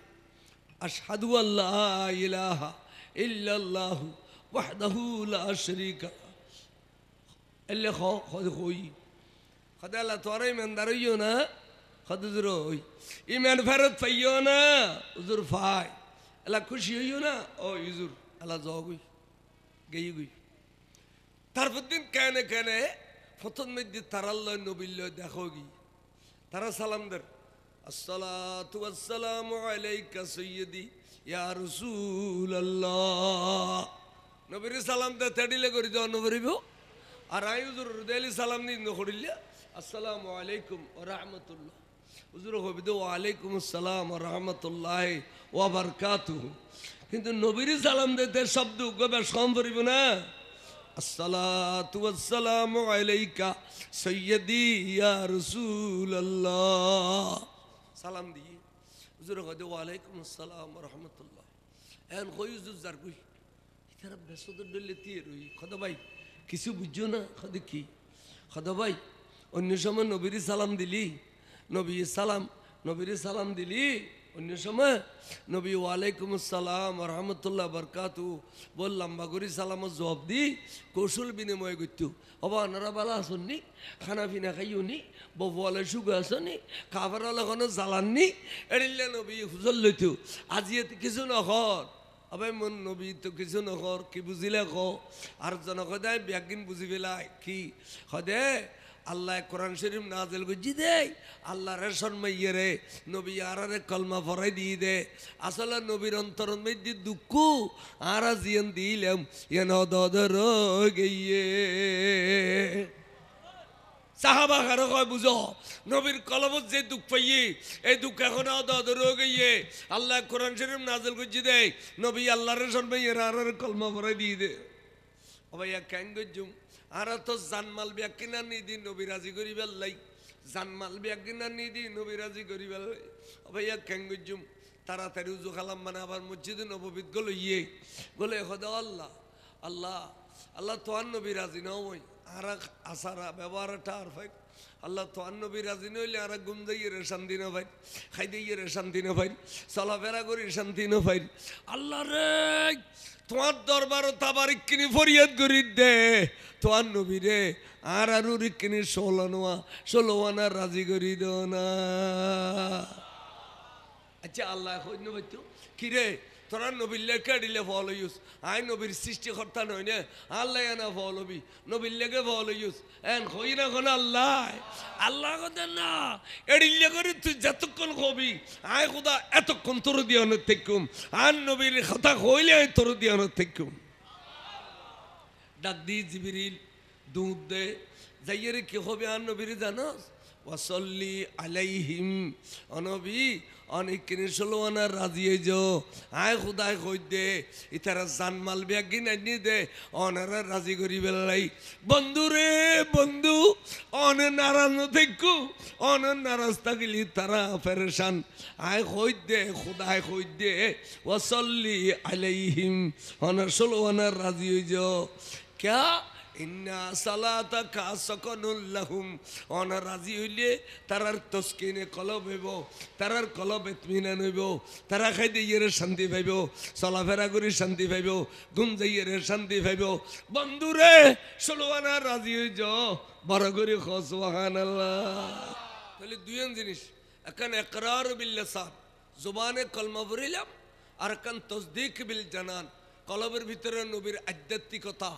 আশহাদু আল্লা ইলাহা ইল্লাল্লাহু ওয়াহদাহু লা শারীকা এলে খোই খোদা আল্লাহ তোরা ইমানদার হইও না খদুজুর হই ইমান ফেরত পাইও না হুজুর ফাই এলা খুশি হইও না ও হুজুর আল্লাহ জগুই গেই গুই তারপর দিন কেনে কেনে প্রথম মধ্যে তারাল্লাহ নবিল্লাহ দেখো গি তারা সালাম দের আসসালাতু ওয়াসসালামু আলাইকা সাইয়্যিদি ইয়া রাসূলুল্লাহ নবীর সালাম দে তেডিলে করি দাও নবীব আর আই হুজুর দেলি সালাম নি নকরিলে আসসালামু আলাইকুম ওয়া রাহমাতুল্লাহ হুজুর হবি দো ওয়া আলাইকুম আসসালাম ওয়া রাহমাতুল্লাহি ওয়া বারাকাতুহু কিন্তু নবীর সালাম দিতে শব্দ বেশ কম পড়িব না আসসালাতু ওয়াসসালামু আলাইকা সাইয়্যিদি ইয়া রাসূলুল্লাহ সালাম দি হুজুর কয় ওয়া আলাইকুম আসসালাম ওয়া রাহমাতুল্লাহ এন কই হুজুর জার কই ইতারা বেসদ ডলে তীর হই খোদা ভাই কিছু বুঝছো না খোদা কি খোদা ভাই অন্য সময় নবীর সালাম দিলি নবীর সালাম দিলি অন্য সময় নবী ওয়ালাইকুম আসসালাম রহমতুল্লাহ বরকাতু বললাম বাগরি সালামত জবাব দি কৌশল বিনিময় করতো অবা আনারা বালা আসননি খানা পিনা খাইওনি ববুয়ালে সুগো আসনি খাবারওয়ালা কোনো জ্বালাননি এড়িলে নবী হুজল লইতো আজি কিছু নখর আবাই মন নবী তো কিছু নখর কি বুঝিলে ক আর জন সদায় ব্যাগিন বুঝি পেলাই কি সদে আল্লাহ কোরআন শরীফ নাজিল করছি দে আল্লাহ রেশন মাইয়ে রে নবী আরারে কলমা ফরাই দিয়ে দে আসলে নবীর অন্তর মধ্যে দুঃখ আরা জিয়ান দিলাম এন দদর গিয়ে সাহাবা কারো কয় বুঝো নবীর কলবত যে দুঃখ পাইয়ে এই দুঃখ এখন রয়ে গিয়ে আল্লাহ কোরআন শরীফ নাজিল করছি দেয় নবী আল্লাহর সন্মে আর কলমা ভরে দিয়ে দে ভাইয়া কেন গজুম আর তো জানমাল বিয়া কিনা নিদি নবী রাজি করি বেল্লাই জানমাল বিয়া কিনা নিদি নবী রাজি করি বেল্লাই ভাইয়া কেন গজুম তাড়াতাড়ি উজু খালাম মানে আবার মসজিদে নববিদ গলো গলে খোদা আল্লাহ আল্লাহ আল্লাহ তোয়ার নবী রাজি নাও ওই আর আসারা ব্যবহারটা আর ভাই আল্লাহ তোয়ার নবী রাজি নইলে আর গুম যাইয়ে রে শান্তি না ভাই খাই দিয়ে রে শান্তি না ভাই চলাফেরা করি শান্তি না ভাই আল্লাহ রে তোমার দরবারও তাবারিক কিনি ফরিয়াদ করি দে তোয়ার নবী রে আর কিনি ষোলোয়ানা রাজি করি দো না আচ্ছা আল্লাহ হইন ভাইতো কিরে তোরা নবীর লেখে দিলে ফল ইউস আই নবীর সৃষ্টিকর্তা নয় না আল্লাহ না ফল হবি নবীর লেগে ফল ইউস এন হই না কোন আল্লাহ আল্লাহ কথা না এড়িলে করে তুই যতক্ষণ হবি আয় খোদা এতক্ষণ তোর দিয়ানোর থেকুম আর নবীর কথা হইলে আমি তোর দিয়ানোর থেকুম ডাক দি জিবিরিল দুধ দে যাইয়ে রে কি হবে আর নবীর জানোস ওয়াসল্লি আলাইহিম অনবী অনেক কিনে ষোলোয়ানা রাজিয়ে যো আয় খুদায় কই দে ইতারা জানমাল ব্যাগিন আনি দে অনারা রাজি করি বেলাই বন্ধু রে বন্ধু অনে নারাজ দেখু অনে নারাজ থাকিলি তারা পেরেশান আয় কই দে খুদায় কই দে ওয়াসল্লি আলাইহিম অনার ষোলোয়ানা রাজি হয়ে যো ক্যা ইন্না সালাতাকা সাকানুল লাহুম অনা রাজি হইলে তারার তসকিনে কলব হইব তারার কলব ইতমিনান হইব তারা খাইতে ইয়েরে শান্তি পাইব চলাফেরা করে শান্তি পাইব ঘুম যাইয়েরে শান্তি পাইব বন্ধুরে ষোলোয়ানা রাজি হই যাও বড় করে সুবহানাল্লাহ তাহলে দুইজন জিনিস এখন ইকরার বিল লিসান জবানে কলমা পড়িলাম আর এখন তাসদীক বিল জানান কলবের ভিতরে নবীর আধ্যাত্মিকতা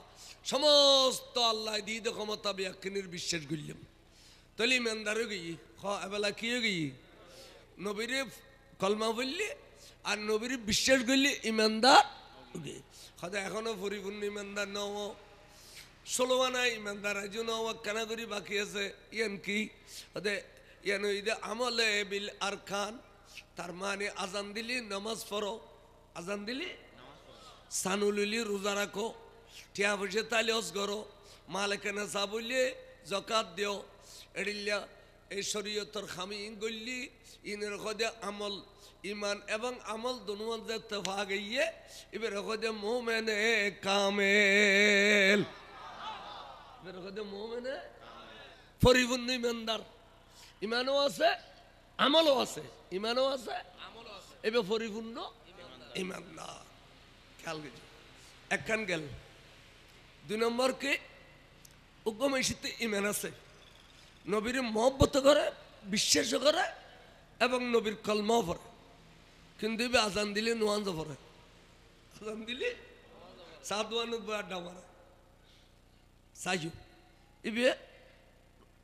সমস্ত আল্লাহ দিয়ে ক্ষমতা ব্যাখ্যানের বিশ্বাস করলাম তাহলে ইমানদারও গিয়ে এবেলা কি গিয়ে নবীর কলমা বললে আর নবীর বিশ্বাস করলে ইমানদার সদায় এখনো পরিপূর্ণ ইমানদার নও ষোলোয়ানা ইমানদার আজও নও কেনা করি বাকি আছে ইয়ান কি ইয়ান আমলে বিল আর খান তার মানে আজান দিলি নামাজ পড়ো আজান দিলি সানুলিলি রোজা রাখো টিয়া বসে তালি হজ করো মালেকানা চা বললে জকাত দিও এড়িল্লা এই শরীয়তর খামি গল্লি ইনের খদে আমল ইমান এবং আমল দুনুয়ান যে তফা গইয়ে এবার খদে মোমেনে কামেল এবার খদে মোমেনে পরিপূর্ণ ইমানদার ইমানও আছে আমলও আছে ইমানও আছে আমলও আছে এবার পরিপূর্ণ ইমানদার খেয়াল গেছি একখান গেল দুই নম্বর কি উগ্রমেশিতে ইমান আছে নবীর মহব্বত করে বিশ্বাস করে এবং নবীর কলমাও পড়ে কিন্তু এবার আজান দিলে নোয়াঞ্জ পড়ে আজান দিলে সাদওয়ানুদ আড্ডা মারে সাইজু ইবে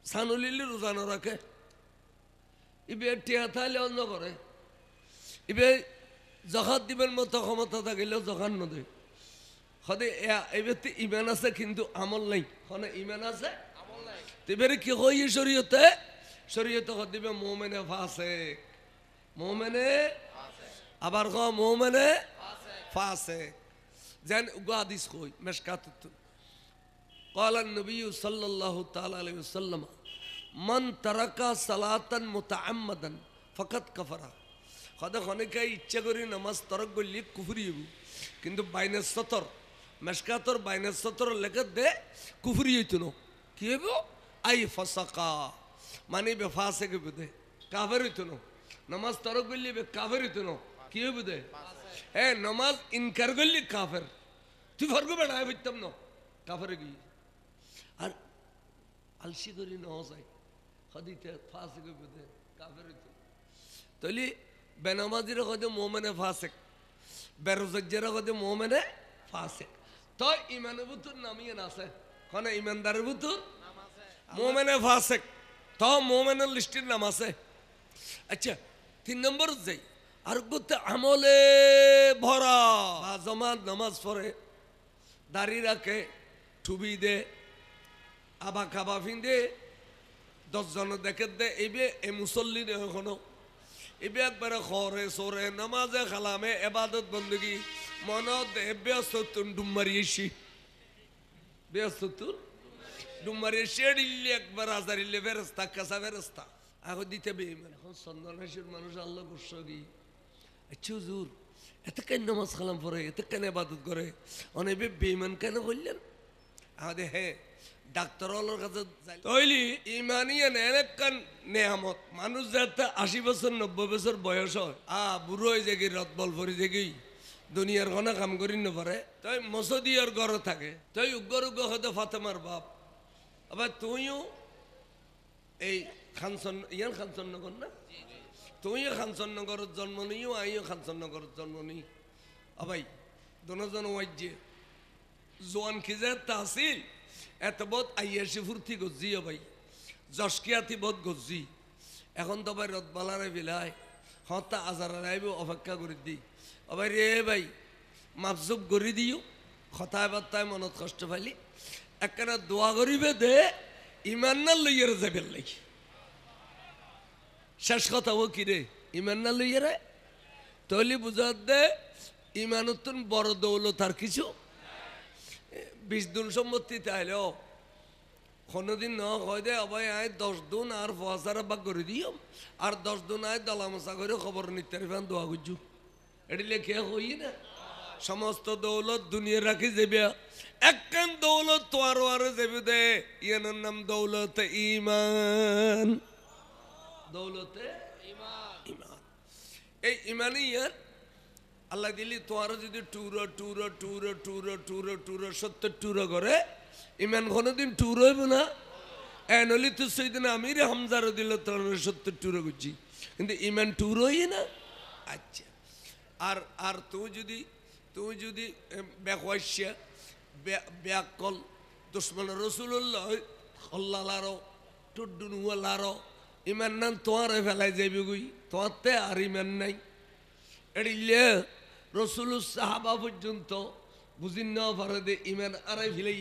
সানুলিলি রোজানো রাখে ইবে টিয়া থাইলে অন্য করে ইবে জখাত দিবেন মতো ক্ষমতা থাকিলেও জখান নদে সদে এবার ইমান আছে কিন্তু আমল নাই হনে ইমান আছে এবারে কি হয় শরীয়তে শরীয়তে দিবে মোমেনে ফাসেক মোমেনে আবার ক মোমেনে ফাসেক যেন উগাদিস কই মেশকাত قال النبي صلى الله تعالى عليه وسلم من ترك صلاة متعمدا فقد كفر خدا অনেকে ইচ্ছা করে নামাজ তরক করলে কুফরি হইব কিন্তু বাইনের সতর মেশকাতর বাইনের সতর লেখা দে কুফরি হইতো না কি হইব আই ফাসাকা মানে বে ফাসেক হইব দে কাফের হইতো না নামাজ তরক করলে বে কাফের হইতো না কি হইব দে হ্যাঁ নামাজ ইনকার করলে কাফের তুই ফরক বেড়ায় হইতাম না কাফের গিয়ে আর আলসি করি ন যায় খদিতে ফাসেক হইব দে কাফের হইতো তাহলে বেনামাজির কদে মোমেনে ফাসেক বেরোজগার কদে মোমেনে ফাসেক তো ইমানের ভিতর নামিয়ে আছে কোন ইমানদারের ভিতর মোমেনে ফাসেক তো মোমেনের লিস্টের নাম আছে আচ্ছা 3 নম্বর যাই আর গোতে আমলে ভরা জমাত নামাজ পড়ে দাড়ি রাখে টুবি দে আবা খাবা ফিন্দে 10 জন দেখে দে এইবে এ মুসল্লি নে এখনো এবে একবারে খরে সরে নামাজে খালামে ইবাদত বندگی মনত ব্যস্ত ডুম মারিয়েছি ব্যস্ত ডুমারে শেড়িলে একবার আজারিলে ফেরেস্তা কাঁচা ফেরেস্তা আগে দিতে বেইমান এখন সন্ন্যাসীর মানুষ আল্লাহ বর্ষগি আচ্ছা হুজুর এত কেন নামাজ কালাম পড়ে এত কেন ইবাদত করে অনেক বেইমান কেন করলেন আমাদের হ্যাঁ ডাক্তার আল্লাহর কাছে তৈলি ইমানিয়ান একখান নেয়ামত মানুষ যাতে 80 বছর 90 বছর বয়স হয় বুড়ো হয়ে যাগি রথ বল পরে যাগি দুনিয়ার ঘনা কাম করি না পারে তাই মসজিদের ঘরে থাকে তাই উগ্র হতে ফাতেমার বাপ আবার তুইও এই খানচন্নগর না তুইও খানচন্নগরের জন্ম নিও আইও খানচন্নগরের জন্ম নি আবাই দুজন ওয়াজ্যে জোয়ান খিজে তাহসিল এত বোধ আইয়াসি ফুর্তি গজ্জি ভাই জস্কিয়াতি বোধ গজ্জি এখন তো ভাই রথবালারে বিলায় হতা আজারার আইব অপেক্ষা করে দিই আবার রে ভাই মাপজুব করে দিও কথায় বার্তায় মনত কষ্ট পাইলি একখানা দোয়া করিবে দে ইমান না লইয়ার যাবে লাগি শেষ কথা ও কিরে ইমান না লইয়ারে তৈলি বুঝার দে ইমানতুন বড় দৌলত আর কিছু 20 দিন সম্মতি তাইলেও কোনোদিন ন হয় দে অবাই আয় 10 দিন আর 5000 বাক করে দিও আর 10 দিন আয় দলামসা করে খবর নিতে পারবেন দোয়া গুজু এটি লেখে হই না সমস্ত দৌলত দুনিয়া রাখি যাবে একখান দৌলত তোয়ার আরো যাবে দে ইয়ানোর নাম দৌলতে ইমান দৌলতে ইমান এই ইমানই ইয়ার আল্লাহ দিলি তোয়ার যদি টুরো 70 টুরো করে ইমান কোনোদিন টুর হইব না এনলি তো সেইদিন আমির হামজারও দিল তোর 70 টুরো গুজি কিন্তু ইমান টুর হই না আচ্ছা আর আর তুই যদি বেকওয়াইশা বেকল দুশ্মন রসুল্লাহ আল্লাহ লারো টুডুনুয়া লারো ইমান নান তোমার ফেলাই যাইবে গুই তোমারতে আর ইমান নাই এড়িলে রসুল সাহাবা পর্যন্ত বুঝিন না পারে দে ইমান আরাই ফেলাই